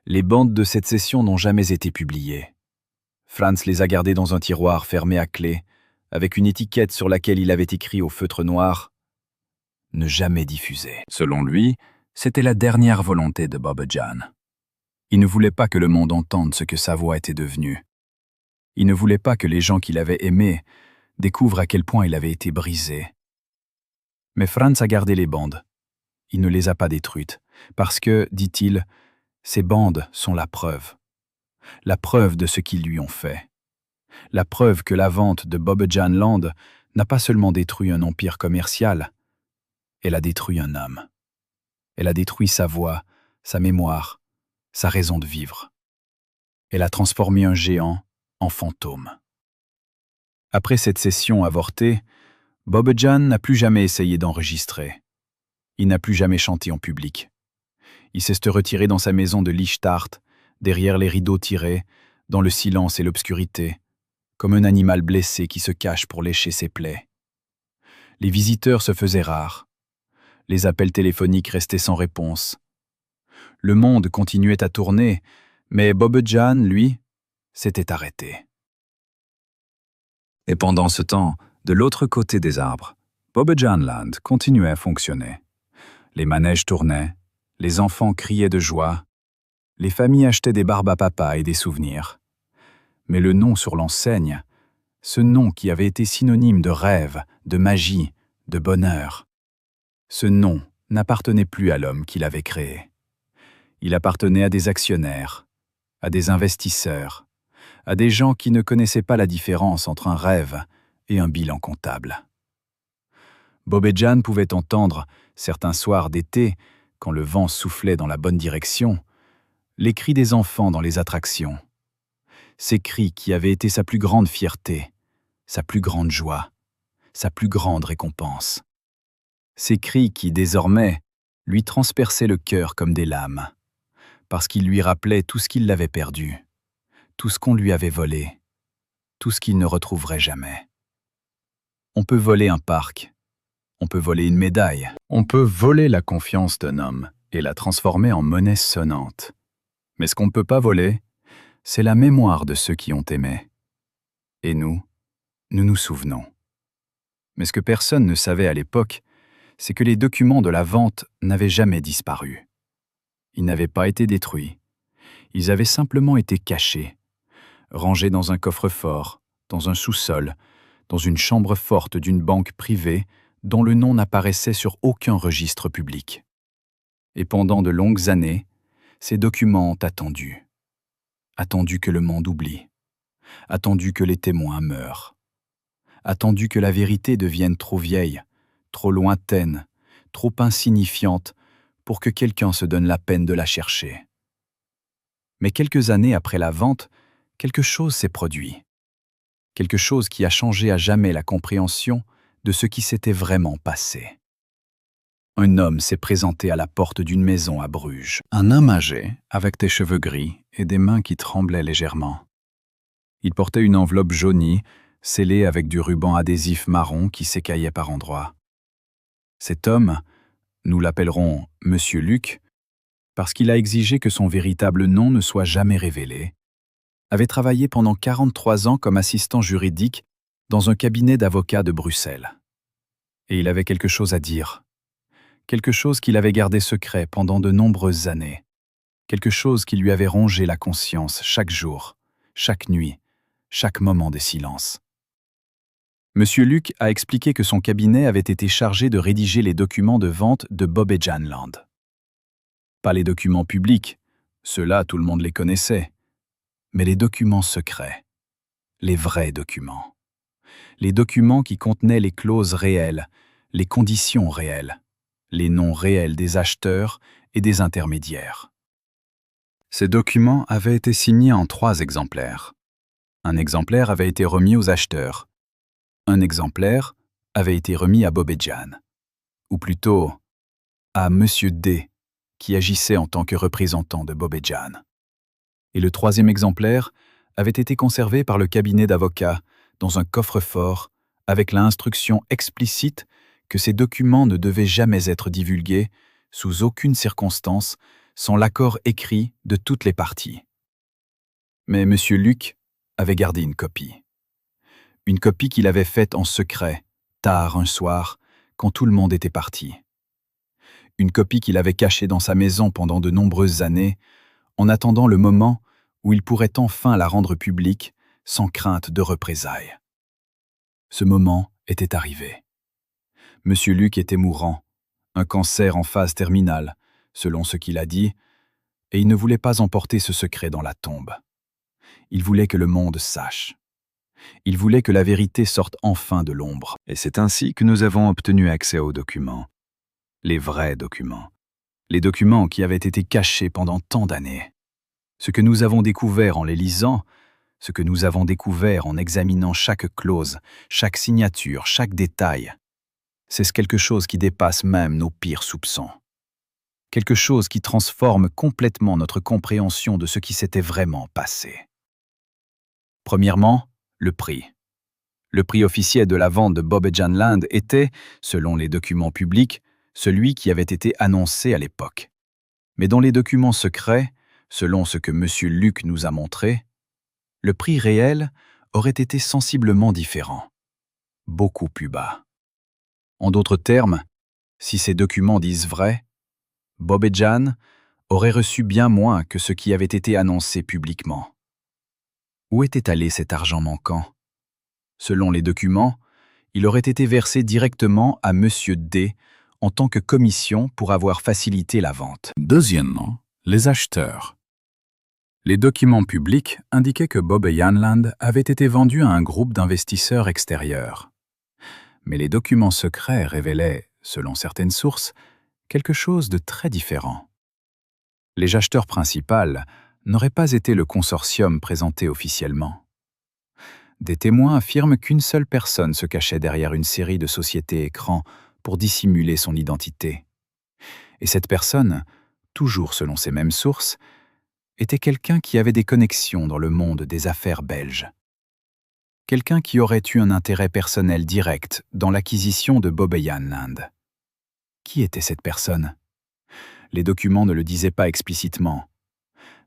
Les bandes de cette session n'ont jamais été publiées. Franz les a gardées dans un tiroir fermé à clé, avec une étiquette sur laquelle il avait écrit au feutre noir « Ne jamais diffuser ». Selon lui, c'était la dernière volonté de Bob Jan. Il ne voulait pas que le monde entende ce que sa voix était devenue. Il ne voulait pas que les gens qu'il avait aimés découvrent à quel point il avait été brisé. Mais Franz a gardé les bandes. Il ne les a pas détruites, parce que, dit-il, ces bandes sont la preuve de ce qu'ils lui ont fait. La preuve que la vente de Bob Jan Land n'a pas seulement détruit un empire commercial, elle a détruit un homme. Elle a détruit sa voix, sa mémoire, sa raison de vivre. Elle a transformé un géant en fantôme. Après cette session avortée, Bob Jan n'a plus jamais essayé d'enregistrer. Il n'a plus jamais chanté en public. Il s'est retiré dans sa maison de Lichtart, derrière les rideaux tirés, dans le silence et l'obscurité, comme un animal blessé qui se cache pour lécher ses plaies. Les visiteurs se faisaient rares. Les appels téléphoniques restaient sans réponse. Le monde continuait à tourner, mais Bob Jan, lui, s'était arrêté. Et pendant ce temps, de l'autre côté des arbres, Bob Jan Land continuait à fonctionner. Les manèges tournaient, les enfants criaient de joie, les familles achetaient des barbes à papa et des souvenirs. Mais le nom sur l'enseigne, ce nom qui avait été synonyme de rêve, de magie, de bonheur, ce nom n'appartenait plus à l'homme qui l'avait créé. Il appartenait à des actionnaires, à des investisseurs, à des gens qui ne connaissaient pas la différence entre un rêve et un bilan comptable. Bob et Jan pouvaient entendre, certains soirs d'été, quand le vent soufflait dans la bonne direction, les cris des enfants dans les attractions. Ces cris qui avaient été sa plus grande fierté, sa plus grande joie, sa plus grande récompense. Ces cris qui, désormais, lui transperçaient le cœur comme des lames, parce qu'ils lui rappelaient tout ce qu'il l'avait perdu, tout ce qu'on lui avait volé, tout ce qu'il ne retrouverait jamais. On peut voler un parc, on peut voler une médaille, on peut voler la confiance d'un homme et la transformer en monnaie sonnante. Mais ce qu'on ne peut pas voler, c'est la mémoire de ceux qui ont aimé. Et nous nous souvenons. Mais ce que personne ne savait à l'époque, c'est que les documents de la vente n'avaient jamais disparu. Ils n'avaient pas été détruits. Ils avaient simplement été cachés, rangés dans un coffre-fort, dans un sous-sol, dans une chambre forte d'une banque privée dont le nom n'apparaissait sur aucun registre public. Et pendant de longues années, ces documents ont attendu que le monde oublie, attendu que les témoins meurent, attendu que la vérité devienne trop vieille, trop lointaine, trop insignifiante pour que quelqu'un se donne la peine de la chercher. Mais quelques années après la vente, quelque chose s'est produit. Quelque chose qui a changé à jamais la compréhension de ce qui s'était vraiment passé. Un homme s'est présenté à la porte d'une maison à Bruges. Un homme âgé, avec des cheveux gris et des mains qui tremblaient légèrement. Il portait une enveloppe jaunie, scellée avec du ruban adhésif marron qui s'écaillait par endroits. Cet homme, nous l'appellerons Monsieur Luc, parce qu'il a exigé que son véritable nom ne soit jamais révélé, avait travaillé pendant 43 ans comme assistant juridique dans un cabinet d'avocats de Bruxelles. Et il avait quelque chose à dire. Quelque chose qu'il avait gardé secret pendant de nombreuses années. Quelque chose qui lui avait rongé la conscience chaque jour, chaque nuit, chaque moment des silences. Monsieur Luc a expliqué que son cabinet avait été chargé de rédiger les documents de vente de Bob et Jan Land. Pas les documents publics, ceux-là tout le monde les connaissait, mais les documents secrets, les vrais documents. Les documents qui contenaient les clauses réelles, les conditions réelles, les noms réels des acheteurs et des intermédiaires. Ces documents avaient été signés en 3 exemplaires. Un exemplaire avait été remis aux acheteurs. Un exemplaire avait été remis à Bob et Jan, ou plutôt à Monsieur D, qui agissait en tant que représentant de Bob et Jan. Et le 3e exemplaire avait été conservé par le cabinet d'avocats dans un coffre-fort avec l'instruction explicite que ces documents ne devaient jamais être divulgués, sous aucune circonstance, sans l'accord écrit de toutes les parties. Mais M. Luc avait gardé une copie. Une copie qu'il avait faite en secret, tard un soir, quand tout le monde était parti. Une copie qu'il avait cachée dans sa maison pendant de nombreuses années, en attendant le moment où il pourrait enfin la rendre publique, sans crainte de représailles. Ce moment était arrivé. Monsieur Luc était mourant, un cancer en phase terminale, selon ce qu'il a dit, et il ne voulait pas emporter ce secret dans la tombe. Il voulait que le monde sache. Il voulait que la vérité sorte enfin de l'ombre. Et c'est ainsi que nous avons obtenu accès aux documents. Les vrais documents. Les documents qui avaient été cachés pendant tant d'années. Ce que nous avons découvert en les lisant, ce que nous avons découvert en examinant chaque clause, chaque signature, chaque détail, c'est quelque chose qui dépasse même nos pires soupçons. Quelque chose qui transforme complètement notre compréhension de ce qui s'était vraiment passé. Premièrement, le prix. Le prix officiel de la vente de Bob et Jan Land était, selon les documents publics, celui qui avait été annoncé à l'époque. Mais dans les documents secrets, selon ce que M. Luc nous a montré, le prix réel aurait été sensiblement différent, beaucoup plus bas. En d'autres termes, si ces documents disent vrai, Bob et Jan auraient reçu bien moins que ce qui avait été annoncé publiquement. Où était allé cet argent manquant? Selon les documents, il aurait été versé directement à M. D en tant que commission pour avoir facilité la vente. Deuxièmement, les acheteurs. Les documents publics indiquaient que Bob et Janland avaient été vendus à un groupe d'investisseurs extérieurs. Mais les documents secrets révélaient, selon certaines sources, quelque chose de très différent. Les acheteurs principaux n'auraient pas été le consortium présenté officiellement. Des témoins affirment qu'une seule personne se cachait derrière une série de sociétés écrans pour dissimuler son identité. Et cette personne, toujours selon ces mêmes sources, était quelqu'un qui avait des connexions dans le monde des affaires belges. Quelqu'un qui aurait eu un intérêt personnel direct dans l'acquisition de Bob et Janland. Qui était cette personne? Les documents ne le disaient pas explicitement,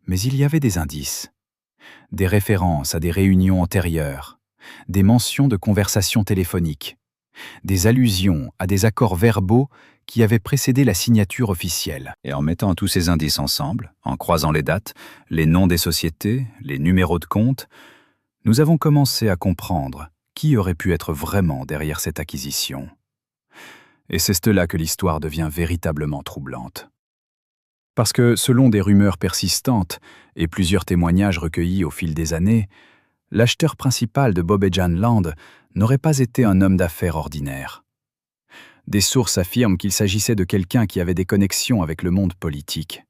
mais il y avait des indices. Des références à des réunions antérieures, des mentions de conversations téléphoniques, des allusions à des accords verbaux qui avaient précédé la signature officielle. Et en mettant tous ces indices ensemble, en croisant les dates, les noms des sociétés, les numéros de compte, nous avons commencé à comprendre qui aurait pu être vraiment derrière cette acquisition. Et c'est là que l'histoire devient véritablement troublante. Parce que, selon des rumeurs persistantes et plusieurs témoignages recueillis au fil des années, l'acheteur principal de Bob et Janland n'aurait pas été un homme d'affaires ordinaire. Des sources affirment qu'il s'agissait de quelqu'un qui avait des connexions avec le monde politique.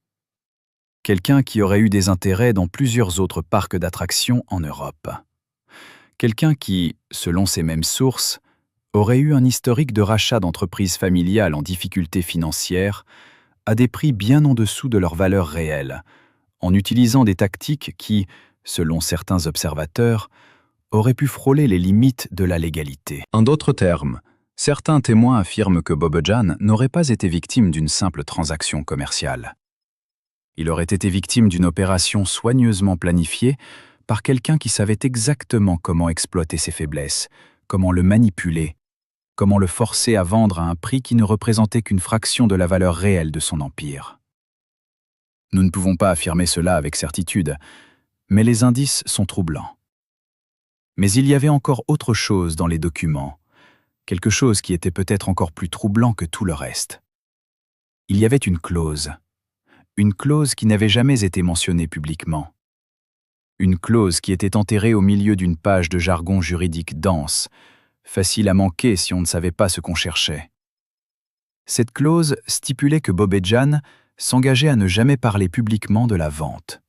Quelqu'un qui aurait eu des intérêts dans plusieurs autres parcs d'attractions en Europe. Quelqu'un qui, selon ces mêmes sources, aurait eu un historique de rachat d'entreprises familiales en difficulté financière à des prix bien en dessous de leur valeur réelle, en utilisant des tactiques qui, selon certains observateurs, auraient pu frôler les limites de la légalité. En d'autres termes, certains témoins affirment que Bob et Jan n'aurait pas été victime d'une simple transaction commerciale. Il aurait été victime d'une opération soigneusement planifiée par quelqu'un qui savait exactement comment exploiter ses faiblesses, comment le manipuler, comment le forcer à vendre à un prix qui ne représentait qu'une fraction de la valeur réelle de son empire. Nous ne pouvons pas affirmer cela avec certitude, mais les indices sont troublants. Mais il y avait encore autre chose dans les documents, quelque chose qui était peut-être encore plus troublant que tout le reste. Il y avait une clause qui n'avait jamais été mentionnée publiquement. Une clause qui était enterrée au milieu d'une page de jargon juridique dense, facile à manquer si on ne savait pas ce qu'on cherchait. Cette clause stipulait que Bob et Jan s'engageaient à ne jamais parler publiquement de la vente,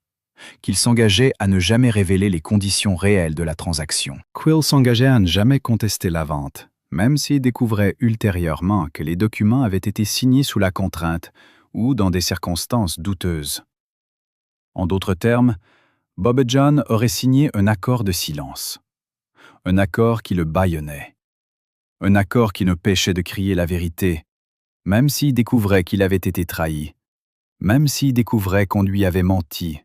qu'ils s'engageaient à ne jamais révéler les conditions réelles de la transaction. Quill s'engageait à ne jamais contester la vente, même s'il découvrait ultérieurement que les documents avaient été signés sous la contrainte ou dans des circonstances douteuses. En d'autres termes, Bob et Jan auraient signé un accord de silence. Un accord qui le bâillonnait. Un accord qui ne pêchait de crier la vérité, même s'il découvrait qu'il avait été trahi, même s'il découvrait qu'on lui avait menti,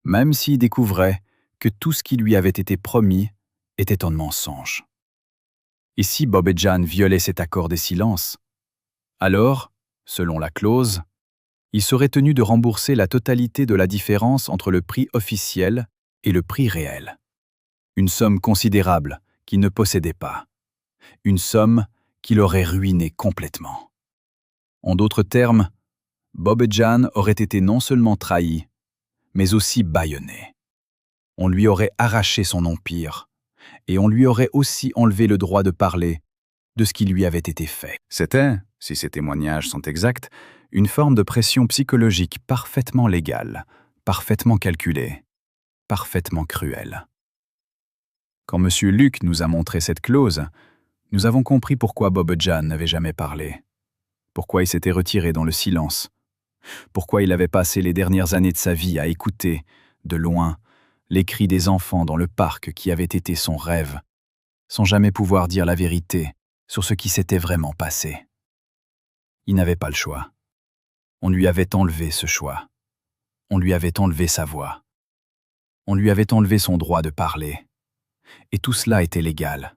même s'il découvrait que tout ce qui lui avait été promis était un mensonge. Et si Bob et Jan violaient cet accord de silence, alors, selon la clause, il serait tenu de rembourser la totalité de la différence entre le prix officiel et le prix réel. Une somme considérable qu'il ne possédait pas. Une somme qui l'aurait ruiné complètement. En d'autres termes, Bob et Jan auraient été non seulement trahis, mais aussi bâillonnés. On lui aurait arraché son empire, et on lui aurait aussi enlevé le droit de parler de ce qui lui avait été fait. C'était, si ces témoignages sont exacts, une forme de pression psychologique parfaitement légale, parfaitement calculée, parfaitement cruelle. Quand M. Luc nous a montré cette clause, nous avons compris pourquoi Bob et Jan n'avaient jamais parlé, pourquoi il s'était retiré dans le silence, pourquoi il avait passé les dernières années de sa vie à écouter, de loin, les cris des enfants dans le parc qui avait été son rêve, sans jamais pouvoir dire la vérité sur ce qui s'était vraiment passé. Il n'avait pas le choix. On lui avait enlevé ce choix. On lui avait enlevé sa voix. On lui avait enlevé son droit de parler. Et tout cela était légal.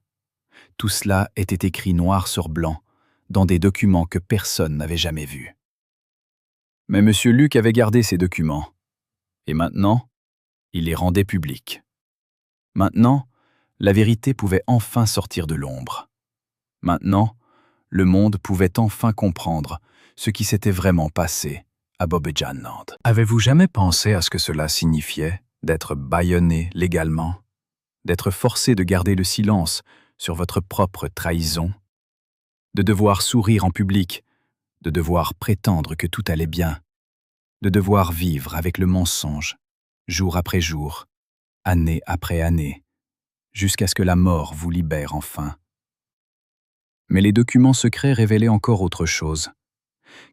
Tout cela était écrit noir sur blanc, dans des documents que personne n'avait jamais vus. Mais M. Luc avait gardé ces documents. Et maintenant, il les rendait publics. Maintenant, la vérité pouvait enfin sortir de l'ombre. Maintenant, le monde pouvait enfin comprendre ce qui s'était vraiment passé à Bobbejaanland. Avez-vous jamais pensé à ce que cela signifiait d'être bâillonné légalement, d'être forcé de garder le silence sur votre propre trahison, de devoir sourire en public, de devoir prétendre que tout allait bien, de devoir vivre avec le mensonge, jour après jour, année après année, jusqu'à ce que la mort vous libère enfin. Mais les documents secrets révélaient encore autre chose.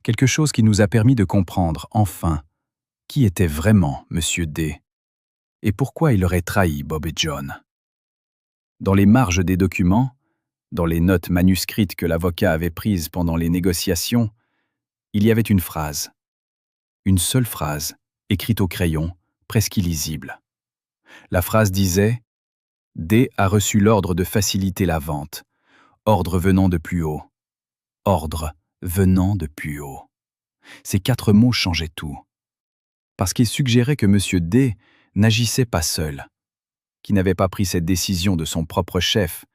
Quelque chose qui nous a permis de comprendre, enfin, qui était vraiment Monsieur D. et pourquoi il aurait trahi Bob et John. Dans les marges des documents, dans les notes manuscrites que l'avocat avait prises pendant les négociations, il y avait une phrase. Une seule phrase, écrite au crayon, presque illisible. La phrase disait « D a reçu l'ordre de faciliter la vente. Ordre venant de plus haut. Ordre venant de plus haut. » Ces 4 mots changeaient tout. Parce qu'ils suggéraient que M. D n'agissait pas seul, qu'il n'avait pas pris cette décision de son propre chef,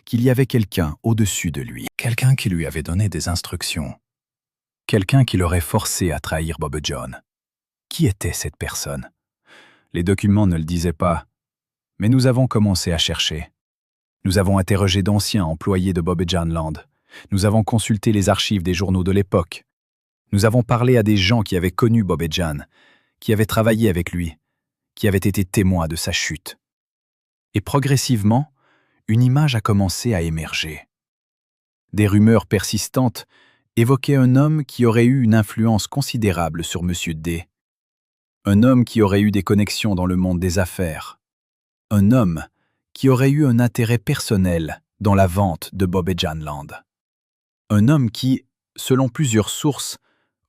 qu'il y avait quelqu'un au-dessus de lui. Quelqu'un qui lui avait donné des instructions. Quelqu'un qui l'aurait forcé à trahir Bob John. Qui était cette personne? Les documents ne le disaient pas, mais nous avons commencé à chercher. Nous avons interrogé d'anciens employés de Bobbejaanland. Nous avons consulté les archives des journaux de l'époque. Nous avons parlé à des gens qui avaient connu Bobbejaan, qui avaient travaillé avec lui, qui avaient été témoins de sa chute. Et progressivement, une image a commencé à émerger. Des rumeurs persistantes évoquaient un homme qui aurait eu une influence considérable sur M. D. Un homme qui aurait eu des connexions dans le monde des affaires. Un homme qui aurait eu un intérêt personnel dans la vente de Bobbejaanland. Un homme qui, selon plusieurs sources,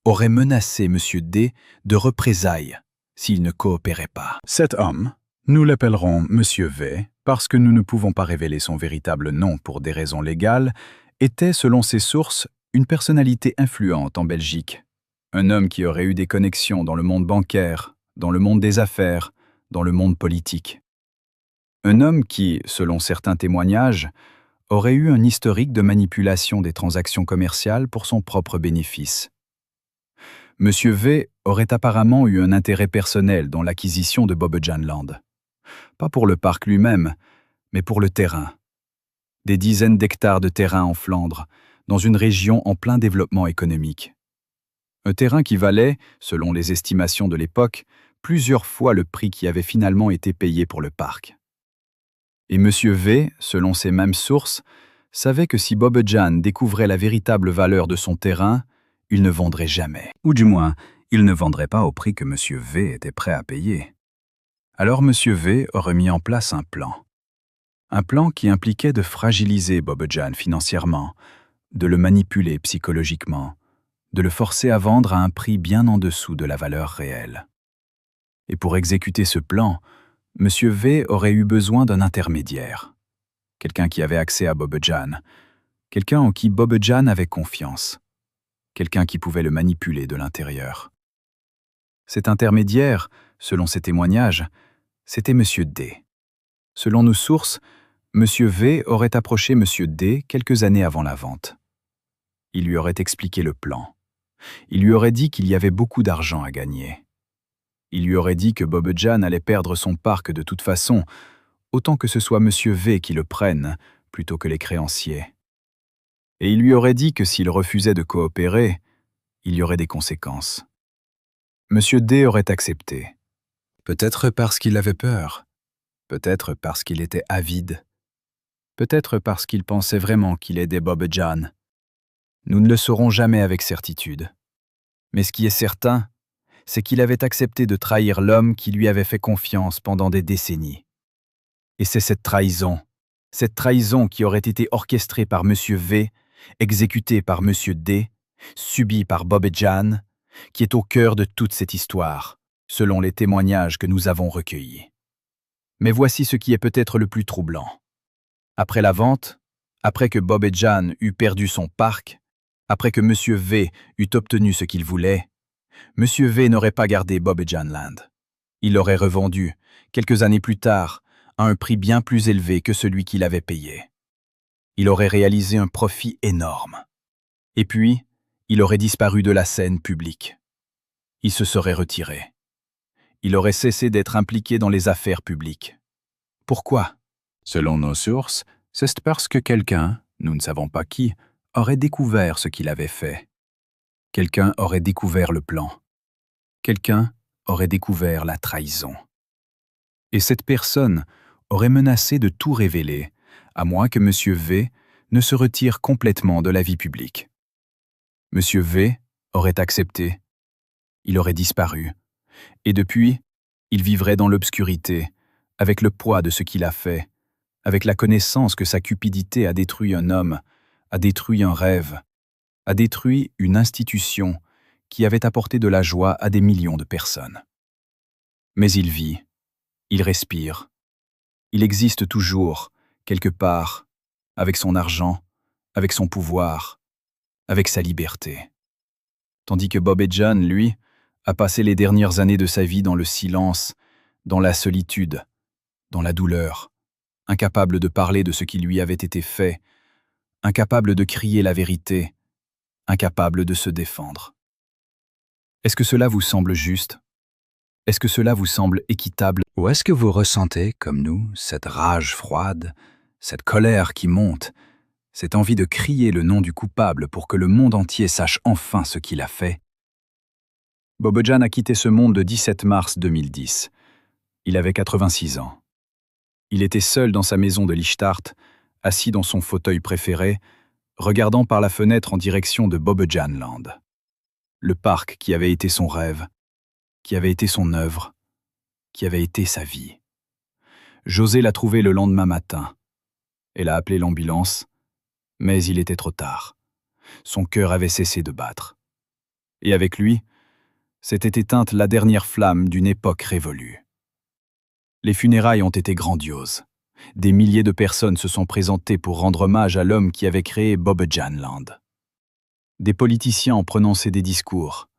aurait menacé M. D de représailles s'il ne coopérait pas. Cet homme, nous l'appellerons M. V parce que nous ne pouvons pas révéler son véritable nom pour des raisons légales, était, selon ses sources, une personnalité influente en Belgique. Un homme qui aurait eu des connexions dans le monde bancaire, dans le monde des affaires, dans le monde politique. Un homme qui, selon certains témoignages, aurait eu un historique de manipulation des transactions commerciales pour son propre bénéfice. Monsieur V aurait apparemment eu un intérêt personnel dans l'acquisition de Bobbejaanland. Pas pour le parc lui-même, mais pour le terrain. Des dizaines d'hectares de terrain en Flandre, dans une région en plein développement économique. Un terrain qui valait, selon les estimations de l'époque, plusieurs fois le prix qui avait finalement été payé pour le parc. Et M. V, selon ces mêmes sources, savait que si Bobbejaan découvrait la véritable valeur de son terrain, il ne vendrait jamais. Ou du moins, il ne vendrait pas au prix que M. V était prêt à payer. Alors M. V aurait mis en place un plan. Un plan qui impliquait de fragiliser Bobbejaan financièrement, de le manipuler psychologiquement, de le forcer à vendre à un prix bien en dessous de la valeur réelle. Et pour exécuter ce plan, M. V aurait eu besoin d'un intermédiaire. Quelqu'un qui avait accès à Bobbejaan, quelqu'un en qui Bobbejaan avait confiance, quelqu'un qui pouvait le manipuler de l'intérieur. Cet intermédiaire, selon ses témoignages, c'était M. D. Selon nos sources, M. V aurait approché M. D quelques années avant la vente. Il lui aurait expliqué le plan. Il lui aurait dit qu'il y avait beaucoup d'argent à gagner. Il lui aurait dit que Bobbejaan allait perdre son parc de toute façon, autant que ce soit M. V qui le prenne, plutôt que les créanciers. Et il lui aurait dit que s'il refusait de coopérer, il y aurait des conséquences. M. D aurait accepté. Peut-être parce qu'il avait peur. Peut-être parce qu'il était avide. Peut-être parce qu'il pensait vraiment qu'il aidait Bobbejaan. Nous ne le saurons jamais avec certitude. Mais ce qui est certain, c'est qu'il avait accepté de trahir l'homme qui lui avait fait confiance pendant des décennies. Et c'est cette trahison qui aurait été orchestrée par M. V, exécutée par M. D, subie par Bobbejaan, qui est au cœur de toute cette histoire, selon les témoignages que nous avons recueillis. Mais voici ce qui est peut-être le plus troublant. Après la vente, après que Bobbejaan eut perdu son parc, après que M. V eut obtenu ce qu'il voulait, M. V n'aurait pas gardé Bobbejaanland. Il l'aurait revendu, quelques années plus tard, à un prix bien plus élevé que celui qu'il avait payé. Il aurait réalisé un profit énorme. Et puis, il aurait disparu de la scène publique. Il se serait retiré. Il aurait cessé d'être impliqué dans les affaires publiques. Pourquoi? Selon nos sources, c'est parce que quelqu'un, nous ne savons pas qui, aurait découvert ce qu'il avait fait. Quelqu'un aurait découvert le plan. Quelqu'un aurait découvert la trahison. Et cette personne aurait menacé de tout révéler, à moins que M. V ne se retire complètement de la vie publique. M. V aurait accepté. Il aurait disparu. Et depuis, il vivrait dans l'obscurité, avec le poids de ce qu'il a fait, avec la connaissance que sa cupidité a détruit un homme, a détruit un rêve, a détruit une institution qui avait apporté de la joie à des millions de personnes. Mais il vit, il respire, il existe toujours, quelque part, avec son argent, avec son pouvoir, avec sa liberté. Tandis que Bob et John, lui, a passé les dernières années de sa vie dans le silence, dans la solitude, dans la douleur, incapable de parler de ce qui lui avait été fait, incapable de crier la vérité, incapable de se défendre. Est-ce que cela vous semble juste? Est-ce que cela vous semble équitable? Ou est-ce que vous ressentez, comme nous, cette rage froide, cette colère qui monte, cette envie de crier le nom du coupable pour que le monde entier sache enfin ce qu'il a fait? Bobojan a quitté ce monde le 17 mars 2010. Il avait 86 ans. Il était seul dans sa maison de Lichtart, assis dans son fauteuil préféré, regardant par la fenêtre en direction de Bobojanland. Le parc qui avait été son rêve, qui avait été son œuvre, qui avait été sa vie. José l'a trouvé le lendemain matin. Elle a appelé l'ambulance, mais il était trop tard. Son cœur avait cessé de battre. Et avec lui, s'était éteinte la dernière flamme d'une époque révolue. Les funérailles ont été grandioses. Des milliers de personnes se sont présentées pour rendre hommage à l'homme qui avait créé Bobojanland. Des politiciens ont prononcé des discours,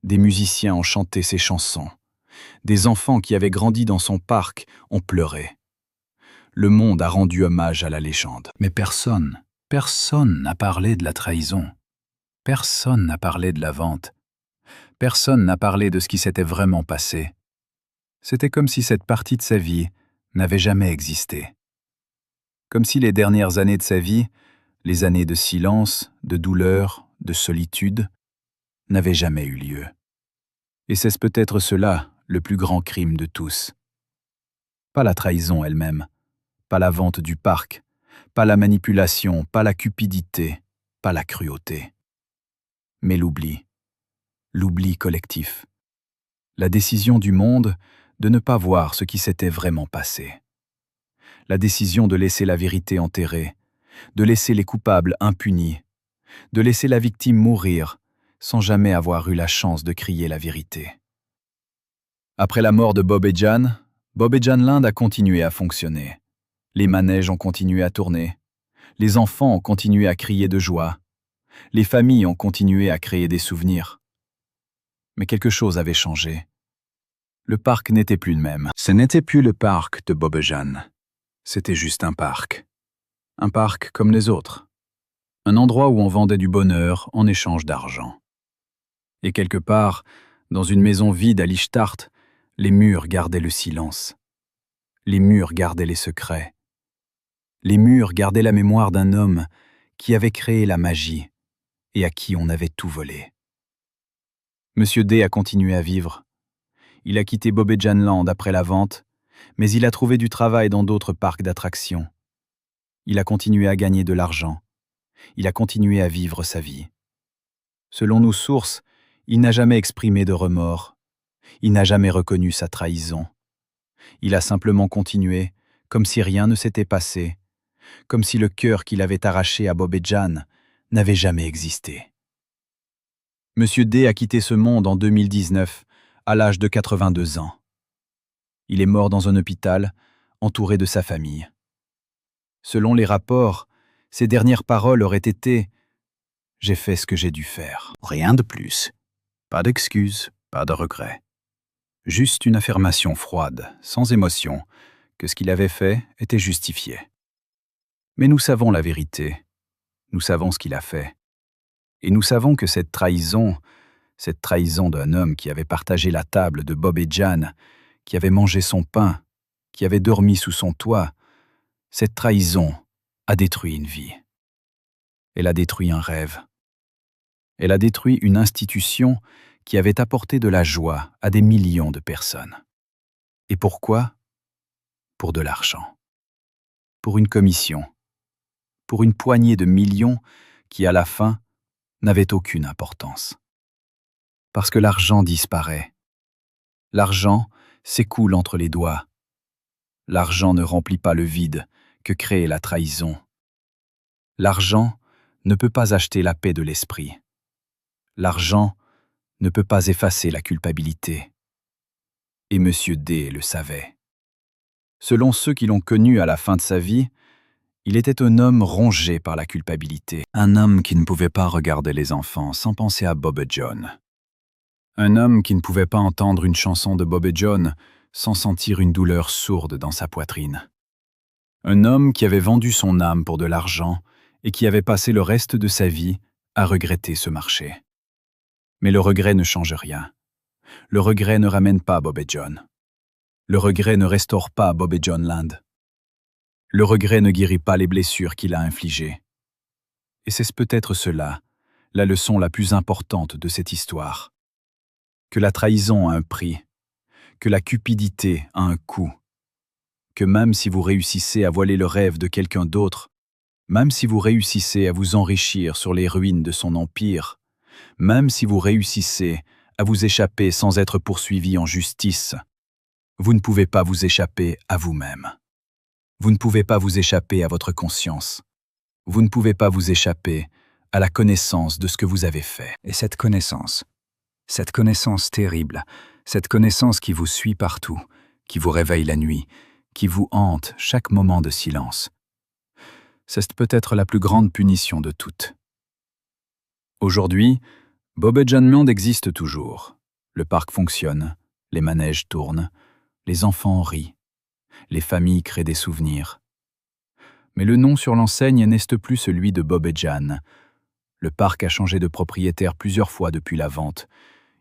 des musiciens ont chanté ses chansons, des enfants qui avaient grandi dans son parc ont pleuré. Le monde a rendu hommage à la légende. Mais personne n'a parlé de la trahison. Personne n'a parlé de la vente. Personne n'a parlé de ce qui s'était vraiment passé. C'était comme si cette partie de sa vie n'avait jamais existé. Comme si les dernières années de sa vie, les années de silence, de douleur, de solitude, n'avaient jamais eu lieu. Et c'est peut-être cela, le plus grand crime de tous. Pas la trahison elle-même, pas la vente du parc, pas la manipulation, pas la cupidité, pas la cruauté. Mais l'oubli collectif. La décision du monde de ne pas voir ce qui s'était vraiment passé. La décision de laisser la vérité enterrée, de laisser les coupables impunis, de laisser la victime mourir sans jamais avoir eu la chance de crier la vérité. Après la mort de Bobojanland a continué à fonctionner. Les manèges ont continué à tourner. Les enfants ont continué à crier de joie. Les familles ont continué à créer des souvenirs. Mais quelque chose avait changé. Le parc n'était plus le même. Ce n'était plus le parc de Bobojan. C'était juste un parc. Un parc comme les autres. Un endroit où on vendait du bonheur en échange d'argent. Et quelque part, dans une maison vide à Lichtart, les murs gardaient le silence. Les murs gardaient les secrets. Les murs gardaient la mémoire d'un homme qui avait créé la magie et à qui on avait tout volé. Monsieur D a continué à vivre. Il a quitté Bobojanland après la vente, mais il a trouvé du travail dans d'autres parcs d'attractions. Il a continué à gagner de l'argent. Il a continué à vivre sa vie. Selon nos sources, il n'a jamais exprimé de remords. Il n'a jamais reconnu sa trahison. Il a simplement continué, comme si rien ne s'était passé, comme si le cœur qu'il avait arraché à Bobojan n'avait jamais existé. Monsieur D a quitté ce monde en 2019, à l'âge de 82 ans. Il est mort dans un hôpital, entouré de sa famille. Selon les rapports, ses dernières paroles auraient été « J'ai fait ce que j'ai dû faire ». Rien de plus. Pas d'excuses, pas de regrets. Juste une affirmation froide, sans émotion, que ce qu'il avait fait était justifié. Mais nous savons la vérité. Nous savons ce qu'il a fait. Et nous savons que cette trahison d'un homme qui avait partagé la table de Bob et Jan, qui avait mangé son pain, qui avait dormi sous son toit, cette trahison a détruit une vie. Elle a détruit un rêve. Elle a détruit une institution qui avait apporté de la joie à des millions de personnes. Et pourquoi? Pour de l'argent. Pour une commission. Pour une poignée de millions qui, à la fin, n'avaient aucune importance. Parce que l'argent disparaît. L'argent s'écoule entre les doigts. L'argent ne remplit pas le vide que crée la trahison. L'argent ne peut pas acheter la paix de l'esprit. L'argent ne peut pas effacer la culpabilité. Et M. D le savait. Selon ceux qui l'ont connu à la fin de sa vie, il était un homme rongé par la culpabilité. Un homme qui ne pouvait pas regarder les enfants sans penser à Bob et John. Un homme qui ne pouvait pas entendre une chanson de Bob et John sans sentir une douleur sourde dans sa poitrine. Un homme qui avait vendu son âme pour de l'argent et qui avait passé le reste de sa vie à regretter ce marché. Mais le regret ne change rien. Le regret ne ramène pas Bob et John. Le regret ne restaure pas Bob et John Land. Le regret ne guérit pas les blessures qu'il a infligées. Et c'est peut-être cela, la leçon la plus importante de cette histoire. Que la trahison a un prix, que la cupidité a un coût, que même si vous réussissez à voiler le rêve de quelqu'un d'autre, même si vous réussissez à vous enrichir sur les ruines de son empire, même si vous réussissez à vous échapper sans être poursuivi en justice, vous ne pouvez pas vous échapper à vous-même. Vous ne pouvez pas vous échapper à votre conscience. Vous ne pouvez pas vous échapper à la connaissance de ce que vous avez fait. Et cette connaissance terrible, cette connaissance qui vous suit partout, qui vous réveille la nuit, qui vous hante chaque moment de silence, c'est peut-être la plus grande punition de toutes. Aujourd'hui, Bob et John Land existe toujours. Le parc fonctionne, les manèges tournent, les enfants rient, les familles créent des souvenirs. Mais le nom sur l'enseigne n'est plus celui de Bob et Jan. Le parc a changé de propriétaire plusieurs fois depuis la vente.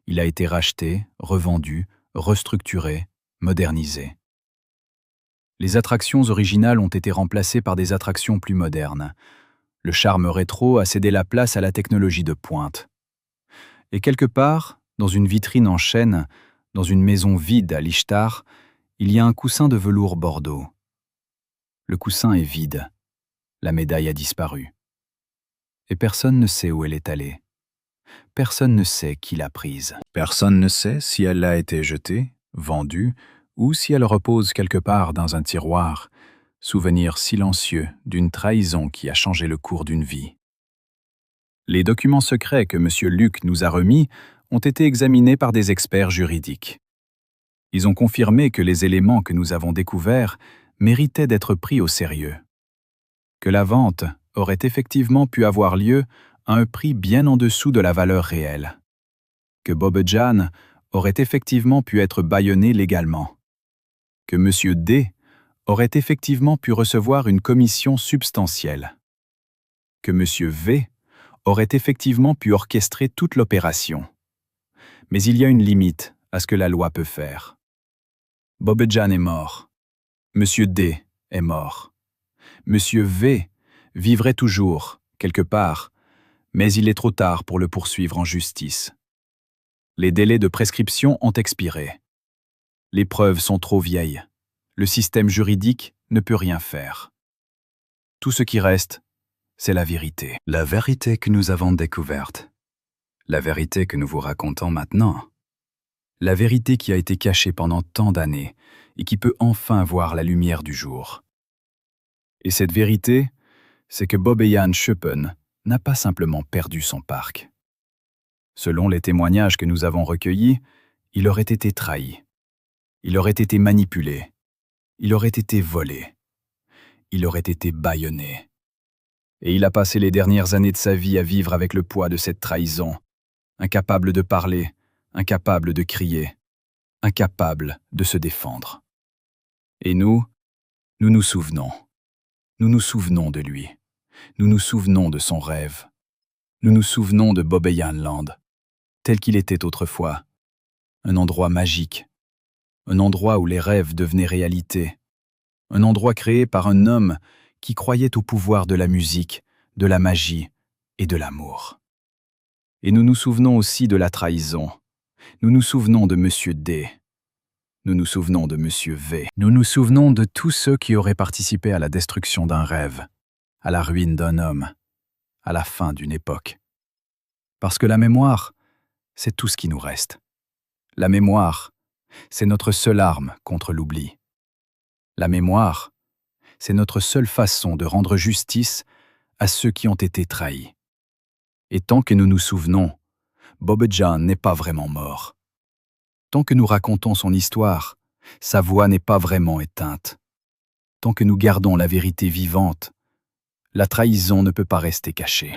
Il a été racheté, revendu, restructuré, modernisé. Les attractions originales ont été remplacées par des attractions plus modernes. Le charme rétro a cédé la place à la technologie de pointe. Et quelque part, dans une vitrine en chêne, dans une maison vide à Lichtar, il y a un coussin de velours bordeaux. Le coussin est vide. La médaille a disparu. Et personne ne sait où elle est allée. Personne ne sait qui l'a prise. Personne ne sait si elle a été jetée, vendue, ou si elle repose quelque part dans un tiroir, souvenir silencieux d'une trahison qui a changé le cours d'une vie. Les documents secrets que M. Luc nous a remis ont été examinés par des experts juridiques. Ils ont confirmé que les éléments que nous avons découverts méritaient d'être pris au sérieux. Que la vente aurait effectivement pu avoir lieu à un prix bien en dessous de la valeur réelle. Que Bob et Jan aurait effectivement pu être bâillonné légalement. Que M. D aurait effectivement pu recevoir une commission substantielle. Que M. V aurait effectivement pu orchestrer toute l'opération. Mais il y a une limite à ce que la loi peut faire. Bob et Jan est mort. M. D est mort. M. V vivrait toujours, quelque part, mais il est trop tard pour le poursuivre en justice. Les délais de prescription ont expiré. Les preuves sont trop vieilles. Le système juridique ne peut rien faire. Tout ce qui reste, c'est la vérité. La vérité que nous avons découverte. La vérité que nous vous racontons maintenant. La vérité qui a été cachée pendant tant d'années et qui peut enfin voir la lumière du jour. Et cette vérité, c'est que Bob et Jan Schöppen n'a pas simplement perdu son parc. Selon les témoignages que nous avons recueillis, il aurait été trahi. Il aurait été manipulé. Il aurait été volé. Il aurait été bâillonné. Et il a passé les dernières années de sa vie à vivre avec le poids de cette trahison, incapable de parler, incapable de crier, incapable de se défendre. Et nous nous souvenons. Nous nous souvenons de lui. Nous nous souvenons de son rêve. Nous nous souvenons de Bobbejaanland, tel qu'il était autrefois. Un endroit magique. Un endroit où les rêves devenaient réalité. Un endroit créé par un homme qui croyait au pouvoir de la musique, de la magie et de l'amour. Et nous nous souvenons aussi de la trahison. Nous nous souvenons de Monsieur D. Nous nous souvenons de Monsieur V. Nous nous souvenons de tous ceux qui auraient participé à la destruction d'un rêve, à la ruine d'un homme, à la fin d'une époque. Parce que la mémoire, c'est tout ce qui nous reste. La mémoire, c'est notre seule arme contre l'oubli. La mémoire, c'est notre seule façon de rendre justice à ceux qui ont été trahis. Et tant que nous nous souvenons, Bobbejaan n'est pas vraiment mort. Tant que nous racontons son histoire, sa voix n'est pas vraiment éteinte. Tant que nous gardons la vérité vivante, la trahison ne peut pas rester cachée.